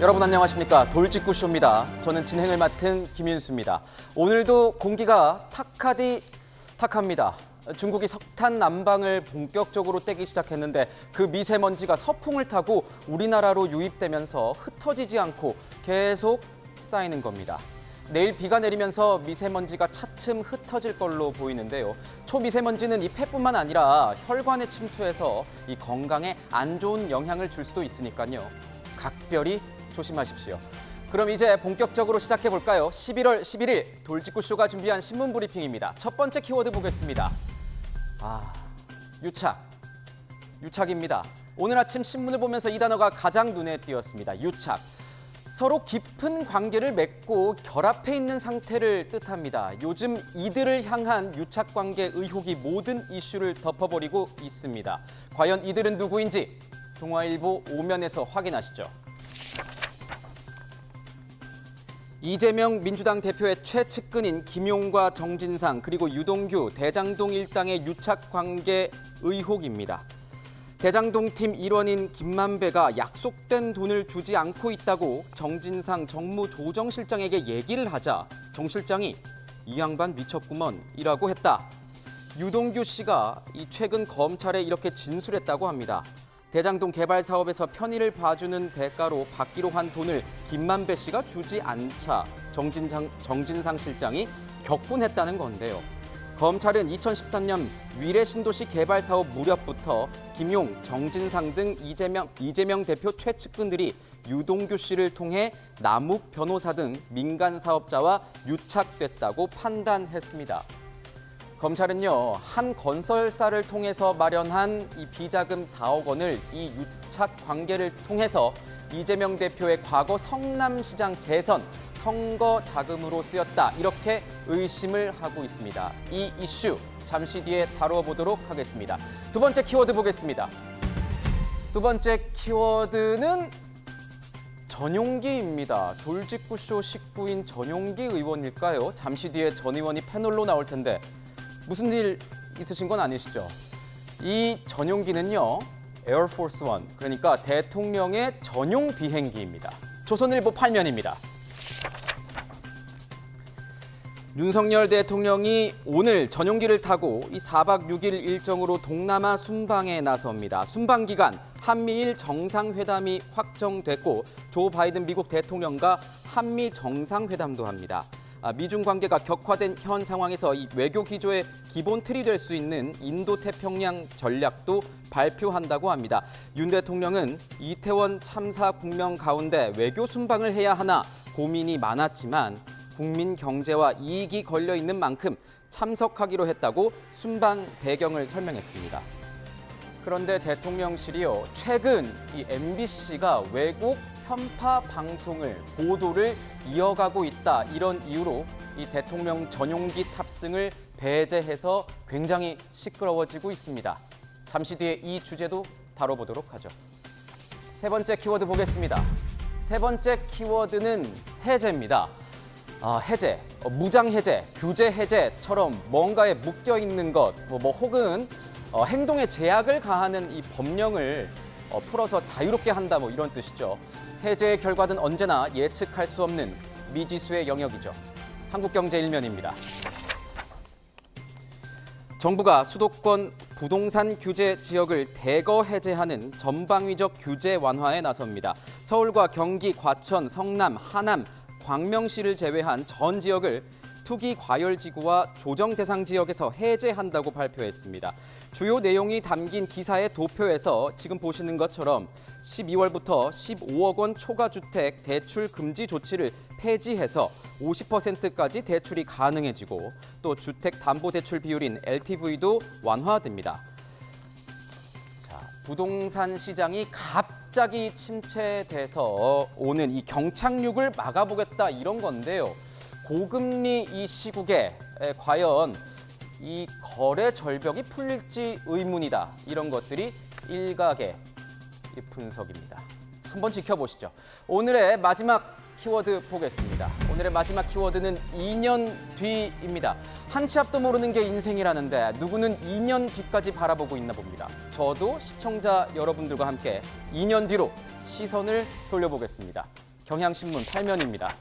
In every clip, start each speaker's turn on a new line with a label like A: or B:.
A: 여러분 안녕하십니까. 돌직구쇼입니다. 저는 진행을 맡은 김윤수입니다. 오늘도 공기가 탁합니다. 중국이 석탄 난방을 본격적으로 떼기 시작했는데 그 미세먼지가 서풍을 타고 우리나라로 유입되면서 흩어지지 않고 계속 쌓이는 겁니다. 내일 비가 내리면서 미세먼지가 차츰 흩어질 걸로 보이는데요. 초미세먼지는 이 폐뿐만 아니라 혈관에 침투해서 이 건강에 안 좋은 영향을 줄 수도 있으니까요. 각별히 조심하십시오. 그럼 이제 본격적으로 시작해 볼까요? 11월 11일 돌직구쇼가 준비한 신문 브리핑입니다. 첫 번째 키워드 보겠습니다. 유착입니다. 오늘 아침 신문을 보면서 이 단어가 가장 눈에 띄었습니다. 유착. 서로 깊은 관계를 맺고 결합해 있는 상태를 뜻합니다. 요즘 이들을 향한 유착 관계 의혹이 모든 이슈를 덮어버리고 있습니다. 과연 이들은 누구인지 동아일보 5면에서 확인하시죠. 이재명 민주당 대표의 최측근인 김용과 정진상 그리고 유동규 대장동 일당의 유착 관계 의혹입니다. 대장동 팀 일원인 김만배가 약속된 돈을 주지 않고 있다고 정진상 정무조정실장에게 얘기를 하자 정 실장이 이 양반 미쳤구먼이라고 했다. 유동규 씨가 최근 검찰에 이렇게 진술했다고 합니다. 대장동 개발 사업에서 편의를 봐주는 대가로 받기로 한 돈을 김만배 씨가 주지 않자 정진상 실장이 격분했다는 건데요. 검찰은 2013년 위례 신도시 개발 사업 무렵부터 김용, 정진상 등 이재명 대표 최측근들이 유동규 씨를 통해 남욱 변호사 등 민간 사업자와 유착됐다고 판단했습니다. 검찰은요, 한 건설사를 통해서 마련한 이 비자금 4억 원을 이 유착 관계를 통해서 이재명 대표의 과거 성남시장 재선 선거 자금으로 쓰였다. 이렇게 의심을 하고 있습니다. 이 이슈 잠시 뒤에 다뤄보도록 하겠습니다. 두 번째 키워드 보겠습니다. 두 번째 키워드는 전용기입니다. 돌직구쇼 식구인 전용기 의원일까요? 잠시 뒤에 전 의원이 패널로 나올 텐데 무슨 일 있으신 건 아니시죠? 이 전용기는요, 에어포스 원, 그러니까 대통령의 전용 비행기입니다. 조선일보 8면입니다. 윤석열 대통령이 오늘 전용기를 타고 이 4박 6일 일정으로 동남아 순방에 나섭니다. 순방 기간 한미일 정상회담이 확정됐고 조 바이든 미국 대통령과 한미 정상회담도 합니다. 미중 관계가 격화된 현 상황에서 이 외교 기조의 기본 틀이 될 수 있는 인도태평양 전략도 발표한다고 합니다. 윤 대통령은 이태원 참사 국면 가운데 외교 순방을 해야 하나 고민이 많았지만 국민 경제와 이익이 걸려 있는 만큼 참석하기로 했다고 순방 배경을 설명했습니다. 그런데 대통령실이요, 최근 이 MBC가 왜곡 편파 방송을 보도를 이어가고 있다, 이런 이유로 이 대통령 전용기 탑승을 배제해서 굉장히 시끄러워지고 있습니다. 잠시 뒤에 이 주제도 다뤄보도록 하죠. 세 번째 키워드 보겠습니다. 세 번째 키워드는 해제입니다. 해제, 무장 해제, 규제 해제처럼 뭔가에 묶여 있는 것, 혹은 행동에 제약을 가하는 이 법령을 풀어서 자유롭게 한다, 이런 뜻이죠. 해제의 결과는 언제나 예측할 수 없는 미지수의 영역이죠. 한국경제 1면입니다. 정부가 수도권 부동산 규제 지역을 대거 해제하는 전방위적 규제 완화에 나섭니다. 서울과 경기, 과천, 성남, 하남, 광명시를 제외한 전 지역을 투기 과열지구와 조정 대상 지역에서 해제한다고 발표했습니다. 주요 내용이 담긴 기사의 도표에서 지금 보시는 것처럼 12월부터 15억 원 초과주택 대출 금지 조치를 폐지해서 50%까지 대출이 가능해지고 또 주택담보대출 비율인 LTV도 완화됩니다. 부동산 시장이 갑자기 침체돼서 오는 이 경착륙을 막아보겠다, 이런 건데요. 고금리 이 시국에 과연 이 거래 절벽이 풀릴지 의문이다, 이런 것들이 일각의 분석입니다. 한번 지켜보시죠. 오늘의 마지막 키워드 보겠습니다. 오늘의 마지막 키워드는 2년 뒤입니다. 한 치 앞도 모르는 게 인생이라는데 누구는 2년 뒤까지 바라보고 있나 봅니다. 저도 시청자 여러분들과 함께 2년 뒤로 시선을 돌려보겠습니다. 경향신문 8면입니다.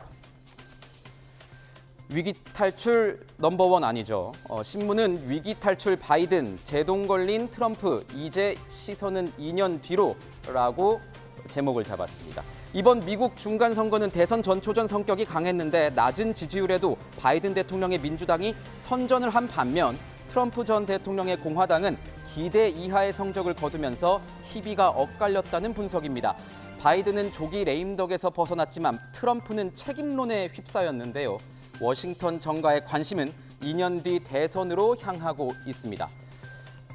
A: 위기 탈출 넘버원 아니죠. 신문은 위기 탈출 바이든, 제동 걸린 트럼프, 이제 시선은 2년 뒤로라고 제목을 잡았습니다. 이번 미국 중간선거는 대선 전초전 성격이 강했는데 낮은 지지율에도 바이든 대통령의 민주당이 선전을 한 반면 트럼프 전 대통령의 공화당은 기대 이하의 성적을 거두면서 희비가 엇갈렸다는 분석입니다. 바이든은 조기 레임덕에서 벗어났지만 트럼프는 책임론에 휩싸였는데요. 워싱턴 정가의 관심은 2년 뒤 대선으로 향하고 있습니다.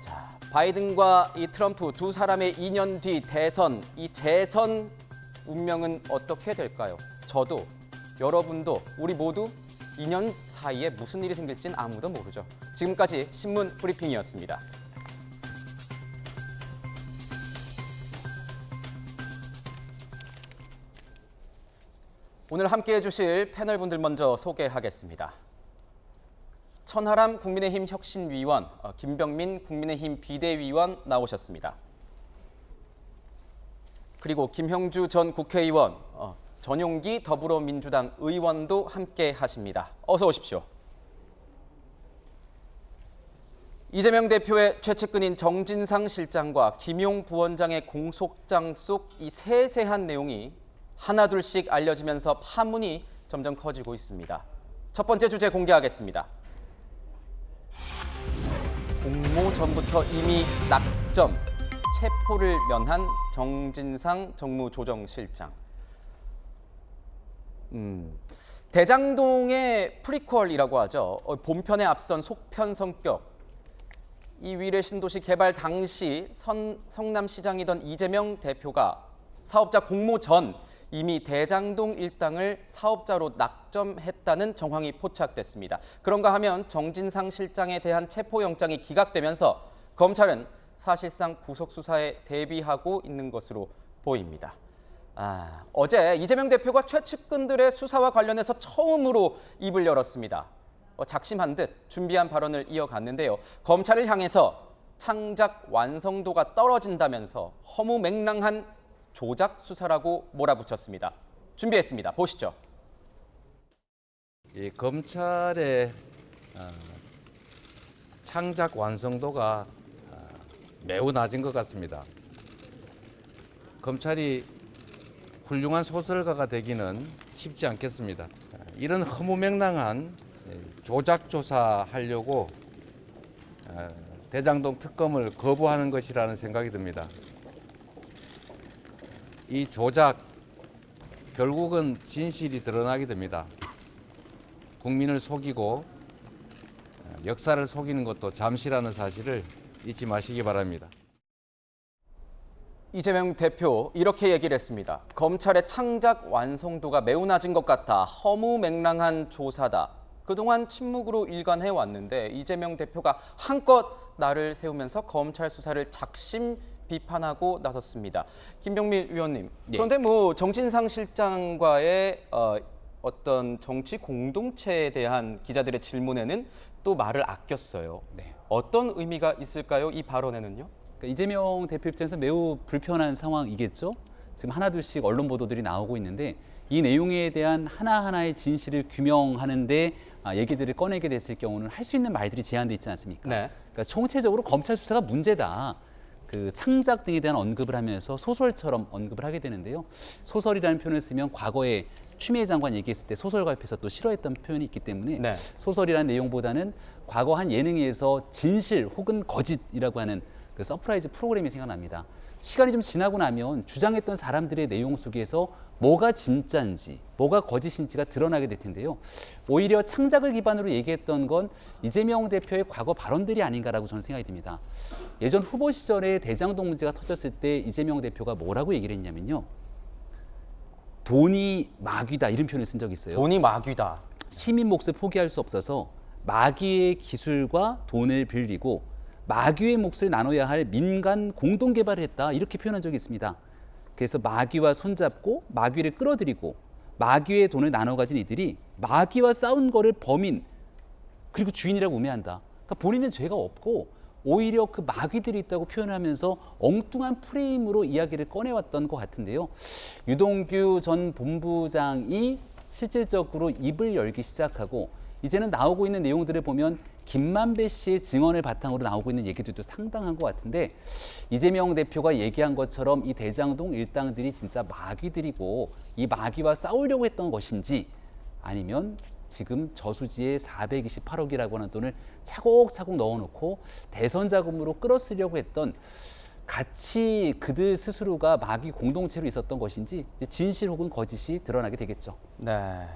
A: 자, 바이든과 이 트럼프 두 사람의 2년 뒤 대선, 이 재선 운명은 어떻게 될까요? 저도, 여러분도, 우리 모두 2년 사이에 무슨 일이 생길진 아무도 모르죠. 지금까지 신문 브리핑이었습니다. 오늘 함께해 주실 패널분들 먼저 소개하겠습니다. 천하람 국민의힘 혁신위원, 김병민 국민의힘 비대위원 나오셨습니다. 그리고 김형주 전 국회의원, 전용기 더불어민주당 의원도 함께 하십니다. 어서 오십시오. 이재명 대표의 최측근인 정진상 실장과 김용 부원장의 공소장 속 이 세세한 내용이 하나둘씩 알려지면서 파문이 점점 커지고 있습니다. 첫 번째 주제 공개하겠습니다. 공모 전부터 이미 낙점, 체포를 면한 정진상 정무조정실장. 대장동의 프리퀄이라고 하죠. 본편에 앞선 속편 성격. 이 위례 신도시 개발 당시 성남시장이던 이재명 대표가 사업자 공모 전 이미 대장동 일당을 사업자로 낙점했다는 정황이 포착됐습니다. 그런가 하면 정진상 실장에 대한 체포영장이 기각되면서 검찰은 사실상 구속수사에 대비하고 있는 것으로 보입니다. 어제 이재명 대표가 최측근들의 수사와 관련해서 처음으로 입을 열었습니다. 작심한 듯 준비한 발언을 이어갔는데요. 검찰을 향해서 창작 완성도가 떨어진다면서 허무맹랑한 조작 수사라고 몰아붙였습니다. 준비했습니다. 보시죠.
B: 이 검찰의 창작 완성도가 매우 낮은 것 같습니다. 검찰이 훌륭한 소설가가 되기는 쉽지 않겠습니다. 이런 허무맹랑한 조작 조사하려고 대장동 특검을 거부하는 것이라는 생각이 듭니다. 이 조작, 결국은 진실이 드러나게 됩니다. 국민을 속이고 역사를 속이는 것도 잠시라는 사실을 잊지 마시기 바랍니다.
A: 이재명 대표 이렇게 얘기를 했습니다. 검찰의 창작 완성도가 매우 낮은 것 같아 허무맹랑한 조사다. 그동안 침묵으로 일관해 왔는데 이재명 대표가 한껏 나를 세우면서 검찰 수사를 작심 비판하고 나섰습니다. 김병민 위원님, 그런데 정진상 실장과의 어떤 정치 공동체에 대한 기자들의 질문에는 또 말을 아꼈어요. 네. 어떤 의미가 있을까요? 이 발언에는요?
C: 그러니까 이재명 대표 입장에서 매우 불편한 상황이겠죠. 지금 하나둘씩 언론 보도들이 나오고 있는데 이 내용에 대한 하나하나의 진실을 규명하는데 얘기들을 꺼내게 됐을 경우는 할 수 있는 말들이 제한돼 있지 않습니까? 네. 그러니까 총체적으로 검찰 수사가 문제다. 그 창작 등에 대한 언급을 하면서 소설처럼 언급을 하게 되는데요. 소설이라는 표현을 쓰면 과거에 추미애 장관 얘기했을 때 소설가 옆에서 또 싫어했던 표현이 있기 때문에 네. 소설이라는 내용보다는 과거 한 예능에서 진실 혹은 거짓이라고 하는 그 서프라이즈 프로그램이 생각납니다. 시간이 좀 지나고 나면 주장했던 사람들의 내용 속에서 뭐가 진짜인지, 뭐가 거짓인지가 드러나게 될 텐데요. 오히려 창작을 기반으로 얘기했던 건 이재명 대표의 과거 발언들이 아닌가라고 저는 생각이 듭니다. 예전 후보 시절에 대장동 문제가 터졌을 때 이재명 대표가 뭐라고 얘기를 했냐면요. 돈이 마귀다 이런 표현을 쓴 적이 있어요.
A: 돈이 마귀다.
C: 시민 몫을 포기할 수 없어서 마귀의 기술과 돈을 빌리고 마귀의 몫을 나눠야 할 민간 공동 개발을 했다 이렇게 표현한 적이 있습니다. 그래서 마귀와 손잡고 마귀를 끌어들이고 마귀의 돈을 나눠 가진 이들이 마귀와 싸운 거를 범인 그리고 주인이라고 우매한다. 그러니까 본인은 죄가 없고 오히려 그 마귀들이 있다고 표현하면서 엉뚱한 프레임으로 이야기를 꺼내왔던 것 같은데요. 유동규 전 본부장이 실질적으로 입을 열기 시작하고 이제는 나오고 있는 내용들을 보면 김만배 씨의 증언을 바탕으로 나오고 있는 얘기들도 상당한 것 같은데 이재명 대표가 얘기한 것처럼 이 대장동 일당들이 진짜 마귀들이고 이 마귀와 싸우려고 했던 것인지 아니면 지금 저수지에 428억이라고 하는 돈을 차곡차곡 넣어놓고 대선 자금으로 끌어쓰려고 했던 같이 그들 스스로가 마귀 공동체로 있었던 것인지 이제 진실 혹은 거짓이 드러나게 되겠죠.
A: 네.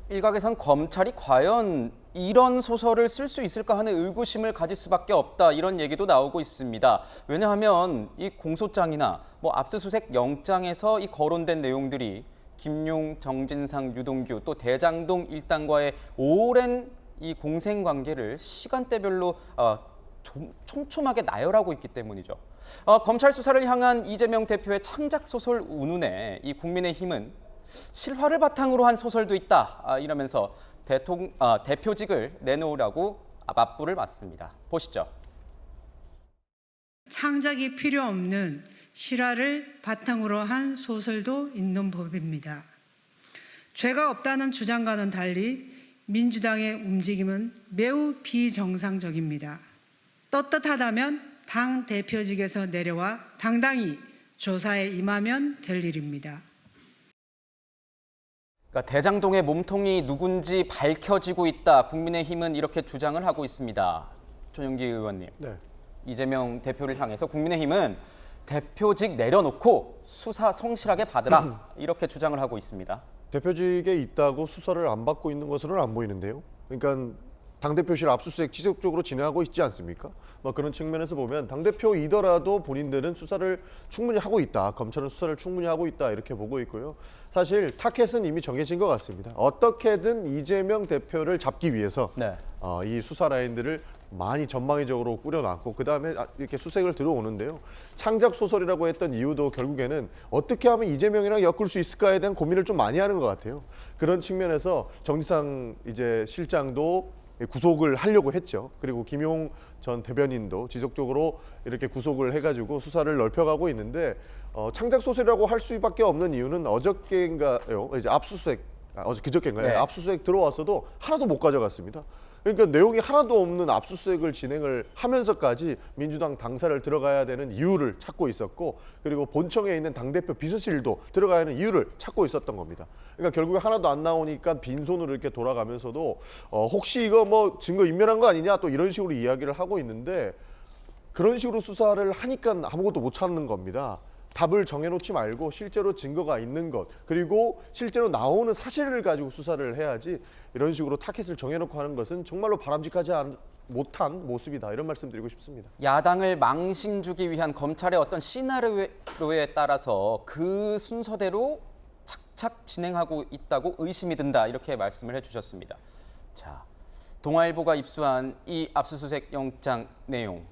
A: 일각에선 검찰이 과연 이런 소설을 쓸 수 있을까 하는 의구심을 가질 수밖에 없다 이런 얘기도 나오고 있습니다. 왜냐하면 이 공소장이나 압수수색 영장에서 이 거론된 내용들이 김용, 정진상, 유동규 또 대장동 일당과의 오랜 이 공생 관계를 시간대별로 촘촘하게 나열하고 있기 때문이죠. 검찰 수사를 향한 이재명 대표의 창작 소설 운운에 이 국민의힘은 실화를 바탕으로 한 소설도 있다 이러면서 대표직을 내놓으라고 맞불을 맞습니다. 보시죠.
D: 창작이 필요 없는 실화를 바탕으로 한 소설도 있는 법입니다. 죄가 없다는 주장과는 달리 민주당의 움직임은 매우 비정상적입니다. 떳떳하다면 당 대표직에서 내려와 당당히 조사에 임하면 될 일입니다.
A: 그러니까 대장동의 몸통이 누군지 밝혀지고 있다. 국민의힘은 이렇게 주장을 하고 있습니다. 전용기 의원님.
E: 네.
A: 이재명 대표를 향해서 국민의힘은 대표직 내려놓고 수사 성실하게 받으라. 이렇게 주장을 하고 있습니다.
E: 대표직에 있다고 수사를 안 받고 있는 것으로는 안 보이는데요. 그러니까 당대표실 압수수색 지속적으로 진행하고 있지 않습니까? 그런 측면에서 보면 당대표이더라도 본인들은 수사를 충분히 하고 있다. 검찰은 수사를 충분히 하고 있다. 이렇게 보고 있고요. 사실 타켓은 이미 정해진 것 같습니다. 어떻게든 이재명 대표를 잡기 위해서
A: 네.
E: 이 수사 라인들을 많이 전방위적으로 꾸려놨고 그다음에 이렇게 수색을 들어오는데요. 창작 소설이라고 했던 이유도 결국에는 어떻게 하면 이재명이랑 엮을 수 있을까에 대한 고민을 좀 많이 하는 것 같아요. 그런 측면에서 정진상 이제 실장도 구속을 하려고 했죠. 그리고 김용 전 대변인도 지속적으로 이렇게 구속을 해가지고 수사를 넓혀가고 있는데 창작 소설이라고 할 수밖에 없는 이유는 어저께인가요? 이제 압수수색 그저께인가요?
A: 네.
E: 압수수색 들어왔어도 하나도 못 가져갔습니다. 그러니까 내용이 하나도 없는 압수수색을 진행을 하면서까지 민주당 당사를 들어가야 되는 이유를 찾고 있었고 그리고 본청에 있는 당대표 비서실도 들어가야 하는 이유를 찾고 있었던 겁니다. 그러니까 결국에 하나도 안 나오니까 빈손으로 이렇게 돌아가면서도 혹시 이거 증거 인멸한 거 아니냐 또 이런 식으로 이야기를 하고 있는데 그런 식으로 수사를 하니까 아무것도 못 찾는 겁니다. 답을 정해놓지 말고 실제로 증거가 있는 것 그리고 실제로 나오는 사실을 가지고 수사를 해야지 이런 식으로 타켓을 정해놓고 하는 것은 정말로 바람직하지 못한 모습이다 이런 말씀 드리고 싶습니다.
A: 야당을 망신 주기 위한 검찰의 어떤 시나리오에 따라서 그 순서대로 착착 진행하고 있다고 의심이 든다 이렇게 말씀을 해주셨습니다. 자, 동아일보가 입수한 이 압수수색 영장 내용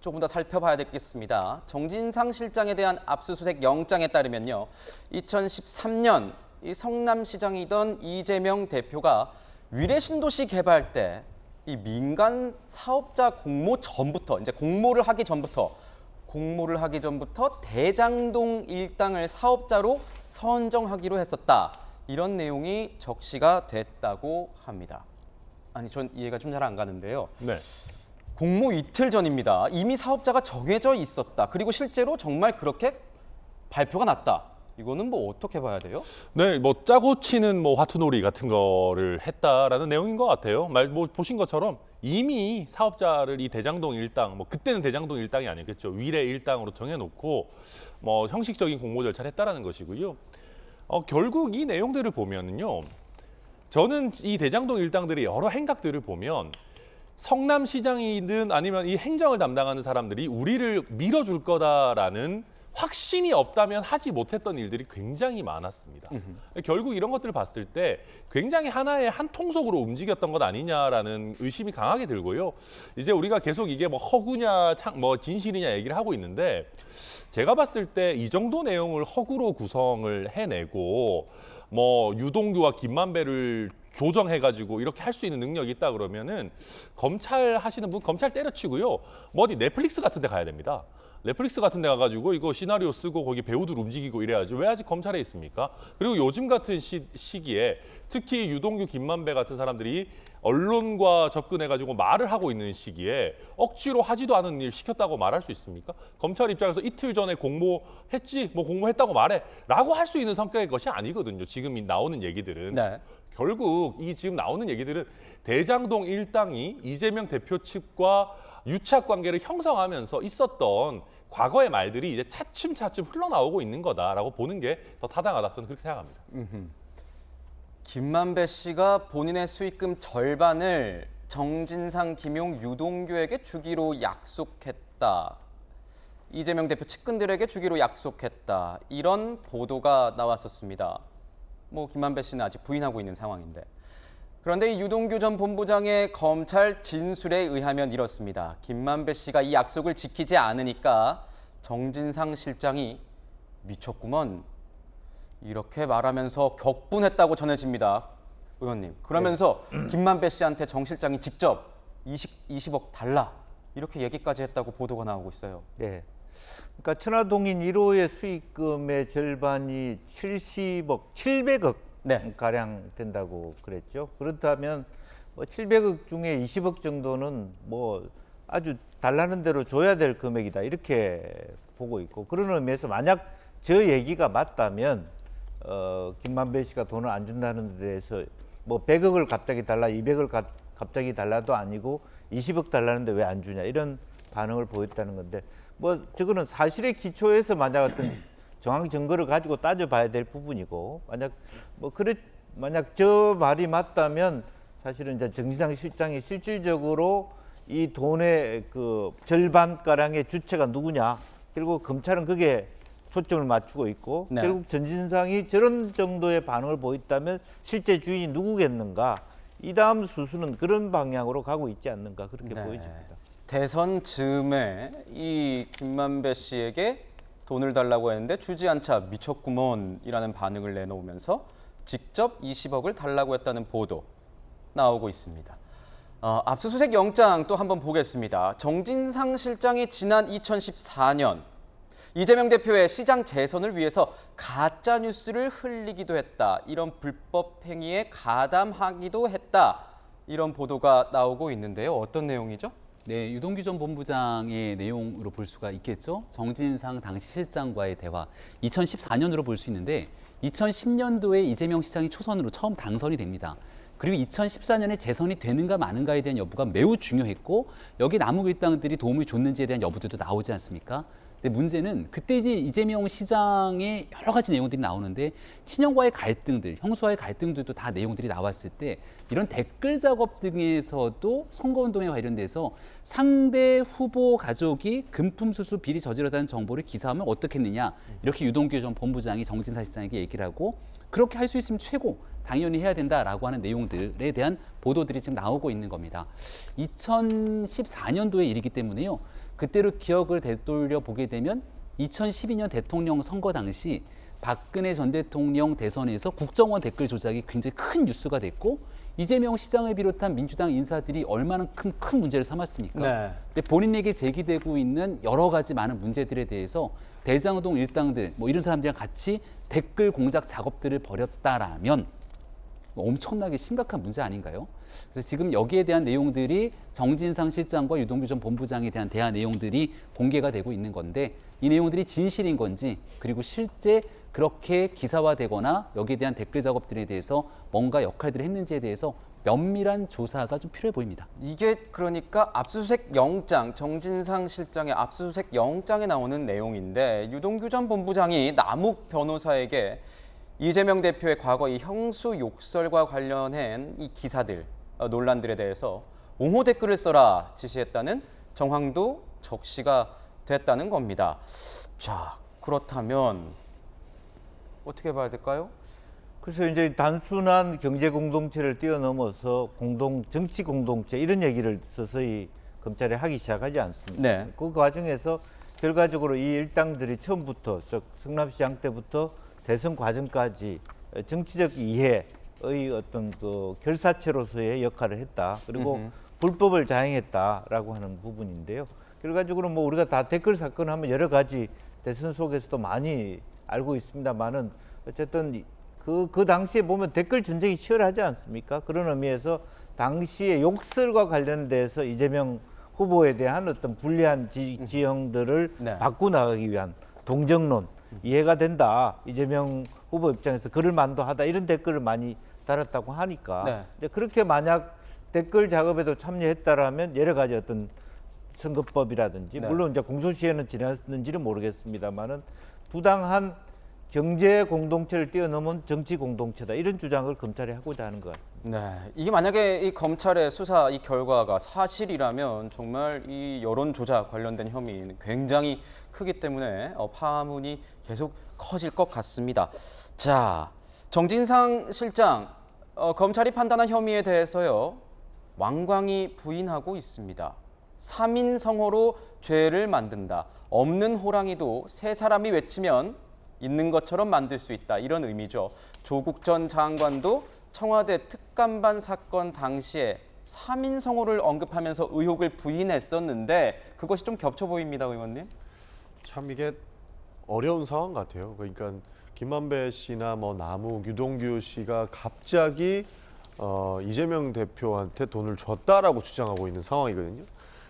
A: 조금 더 살펴봐야 되겠습니다. 정진상 실장에 대한 압수수색 영장에 따르면요. 2013년 이 성남시장이던 이재명 대표가 위례신도시 개발 때 이 민간 사업자 공모 전부터 이제 공모를 하기 전부터 대장동 일당을 사업자로 선정하기로 했었다. 이런 내용이 적시가 됐다고 합니다. 아니 전 이해가 좀 잘 안 가는데요.
F: 네.
A: 공모 이틀 전입니다. 이미 사업자가 정해져 있었다. 그리고 실제로 정말 그렇게 발표가 났다. 이거는 어떻게 봐야 돼요?
F: 네, 짜고 치는 화투놀이 같은 거를 했다라는 내용인 것 같아요. 보신 것처럼 이미 사업자를 이 대장동 일당, 그때는 대장동 일당이 아니겠죠. 위례 일당으로 정해놓고 형식적인 공모 절차를 했다라는 것이고요. 결국 이 내용들을 보면은요, 저는 이 대장동 일당들의 여러 행각들을 보면 성남시장이든 아니면 이 행정을 담당하는 사람들이 우리를 밀어줄 거다라는 확신이 없다면 하지 못했던 일들이 굉장히 많았습니다. 결국 이런 것들을 봤을 때 굉장히 하나의 한 통속으로 움직였던 것 아니냐라는 의심이 강하게 들고요. 이제 우리가 계속 이게 허구냐 진실이냐 얘기를 하고 있는데 제가 봤을 때 이 정도 내용을 허구로 구성을 해내고 유동규와 김만배를 조정해가지고 이렇게 할 수 있는 능력이 있다 그러면은 검찰 하시는 분 검찰 때려치고요. 뭐 어디 넷플릭스 같은 데 가야 됩니다. 넷플릭스 같은 데 가가지고 이거 시나리오 쓰고 거기 배우들 움직이고 이래야지 왜 아직 검찰에 있습니까? 그리고 요즘 같은 시기에 특히 유동규, 김만배 같은 사람들이 언론과 접근해가지고 말을 하고 있는 시기에 억지로 하지도 않은 일 시켰다고 말할 수 있습니까? 검찰 입장에서 이틀 전에 공모했지, 뭐 공모했다고 말해 라고 할 수 있는 성격의 것이 아니거든요. 지금 나오는 얘기들은.
A: 네.
F: 결국 이 지금 나오는 얘기들은 대장동 일당이 이재명 대표 측과 유착 관계를 형성하면서 있었던 과거의 말들이 이제 차츰차츰 흘러나오고 있는 거다라고 보는 게 더 타당하다. 저는 그렇게 생각합니다.
A: 김만배 씨가 본인의 수익금 절반을 정진상, 김용, 유동규에게 주기로 약속했다. 이재명 대표 측근들에게 주기로 약속했다. 이런 보도가 나왔었습니다. 뭐 김만배 씨는 아직 부인하고 있는 상황인데. 그런데 이 유동규 전 본부장의 검찰 진술에 의하면 이렇습니다. 김만배 씨가 이 약속을 지키지 않으니까 정진상 실장이 미쳤구먼. 이렇게 말하면서 격분했다고 전해집니다. 의원님. 그러면서 김만배 씨한테 정 실장이 직접 20억 달라. 이렇게 얘기까지 했다고 보도가 나오고 있어요.
G: 네. 그러니까 천화동인 1호의 수익금의 절반이 700억
A: 네.
G: 가량 된다고 그랬죠. 그렇다면 뭐 700억 중에 20억 정도는 뭐 아주 달라는 대로 줘야 될 금액이다 이렇게 보고 있고, 그런 의미에서 만약 저 얘기가 맞다면 김만배 씨가 돈을 안 준다는 데 대해서 뭐 100억을 갑자기 달라, 200억을 갑자기 달라도 아니고 20억 달라는데 왜 안 주냐 이런 반응을 보였다는 건데, 뭐 저거는 사실의 기초에서 만약 어떤 정황 증거를 가지고 따져봐야 될 부분이고, 만약 저 말이 맞다면 사실은 이제 정진상 실장이 실질적으로 이 돈의 그 절반 가량의 주체가 누구냐, 그리고 검찰은 그게 초점을 맞추고 있고,
A: 네.
G: 결국 전진상이 저런 정도의 반응을 보였다면 실제 주인이 누구겠는가, 이 다음 수순은 그런 방향으로 가고 있지 않는가 그렇게
A: 네.
G: 보여집니다.
A: 대선 즈음에 이 김만배 씨에게 돈을 달라고 했는데 주지 않자 미쳤구먼이라는 반응을 내놓으면서 직접 20억을 달라고 했다는 보도 나오고 있습니다. 압수수색 영장 또 한번 보겠습니다. 정진상 실장이 지난 2014년 이재명 대표의 시장 재선을 위해서 가짜 뉴스를 흘리기도 했다. 이런 불법 행위에 가담하기도 했다. 이런 보도가 나오고 있는데요. 어떤 내용이죠?
C: 네, 유동규 전 본부장의 내용으로 볼 수가 있겠죠. 정진상 당시 실장과의 대화, 2014년으로 볼 수 있는데 2010년도에 이재명 시장이 초선으로 처음 당선이 됩니다. 그리고 2014년에 재선이 되는가 마는가에 대한 여부가 매우 중요했고, 여기 남욱 일당들이 도움을 줬는지에 대한 여부들도 나오지 않습니까? 근데 문제는 그때 이제 이재명 시장의 여러 가지 내용들이 나오는데, 친형과의 갈등들, 형수와의 갈등들도 다 내용들이 나왔을 때 이런 댓글 작업 등에서도 선거운동에 관련돼서 상대 후보 가족이 금품수수 비리 저지르다는 정보를 기사하면 어떻겠느냐, 이렇게 유동규 전 본부장이 정진상 실장에게 얘기를 하고, 그렇게 할 수 있으면 최고 당연히 해야 된다라고 하는 내용들에 대한 보도들이 지금 나오고 있는 겁니다. 2014년도의 일이기 때문에요. 그때로 기억을 되돌려 보게 되면 2012년 대통령 선거 당시 박근혜 전 대통령 대선에서 국정원 댓글 조작이 굉장히 큰 뉴스가 됐고, 이재명 시장을 비롯한 민주당 인사들이 얼마나 큰 문제를 삼았습니까?
A: 네.
C: 근데 본인에게 제기되고 있는 여러 가지 많은 문제들에 대해서 대장동 일당들 뭐 이런 사람들이랑 같이 댓글 공작 작업들을 벌였다라면 엄청나게 심각한 문제 아닌가요? 그래서 지금 여기에 대한 내용들이 정진상 실장과 유동규 전 본부장에 대한 대화 내용들이 공개가 되고 있는 건데, 이 내용들이 진실인 건지, 그리고 실제 그렇게 기사화되거나 여기에 대한 댓글 작업들에 대해서 뭔가 역할들을 했는지에 대해서 면밀한 조사가 좀 필요해 보입니다.
A: 이게 그러니까 압수수색 영장, 정진상 실장의 압수수색 영장에 나오는 내용인데, 유동규 전 본부장이 남욱 변호사에게 이재명 대표의 과거 이 형수 욕설과 관련한 이 기사들, 논란들에 대해서 옹호 댓글을 써라 지시했다는 정황도 적시가 됐다는 겁니다. 자, 그렇다면 어떻게 봐야 될까요?
G: 그래서 이제 단순한 경제 공동체를 뛰어넘어서 정치 공동체 이런 얘기를 서서히 검찰이 하기 시작하지 않습니까?
A: 네.
G: 그 과정에서 결과적으로 이 일당들이 처음부터 성남시장 때부터 대선 과정까지 정치적 이해, 어떤 그 결사체로서의 역할을 했다. 그리고 불법을 자행했다라고 하는 부분인데요. 결과적으로 뭐 우리가 다 댓글 사건 하면 여러 가지 대선 속에서도 많이 알고 있습니다만은 어쨌든 그 당시에 보면 댓글 전쟁이 치열하지 않습니까? 그런 의미에서 당시에 욕설과 관련돼서 이재명 후보에 대한 어떤 불리한 지형들을
A: 네.
G: 바꾸나가기 위한 동정론 이해가 된다. 이재명 후보 입장에서 그럴 만도 하다. 이런 댓글을 많이 달았다고 하니까
A: 네.
G: 이제 그렇게 만약 댓글 작업에도 참여했다라면 여러 가지 어떤 선거법이라든지
A: 네.
G: 물론 이제 공소시효는 지났는지는 모르겠습니다만은 부당한 경제 공동체를 뛰어넘은 정치 공동체다 이런 주장을 검찰이 하고자 하는 것 같습니다.
A: 네, 이게 만약에 이 검찰의 수사 이 결과가 사실이라면 정말 이 여론 조작 관련된 혐의는 굉장히 크기 때문에 파문이 계속 커질 것 같습니다. 자, 정진상 실장 검찰이 판단한 혐의에 대해서요 완강히 부인하고 있습니다. 3인 성호로 죄를 만든다. 없는 호랑이도 세 사람이 외치면 있는 것처럼 만들 수 있다. 이런 의미죠. 조국 전 장관도 청와대 특감반 사건 당시에 3인 성호를 언급하면서 의혹을 부인했었는데 그것이 좀 겹쳐 보입니다, 의원님.
E: 참 이게 어려운 상황 같아요. 그러니까 김만배 씨나 뭐 남욱, 유동규 씨가 갑자기 이재명 대표한테 돈을 줬다라고 주장하고 있는 상황이거든요.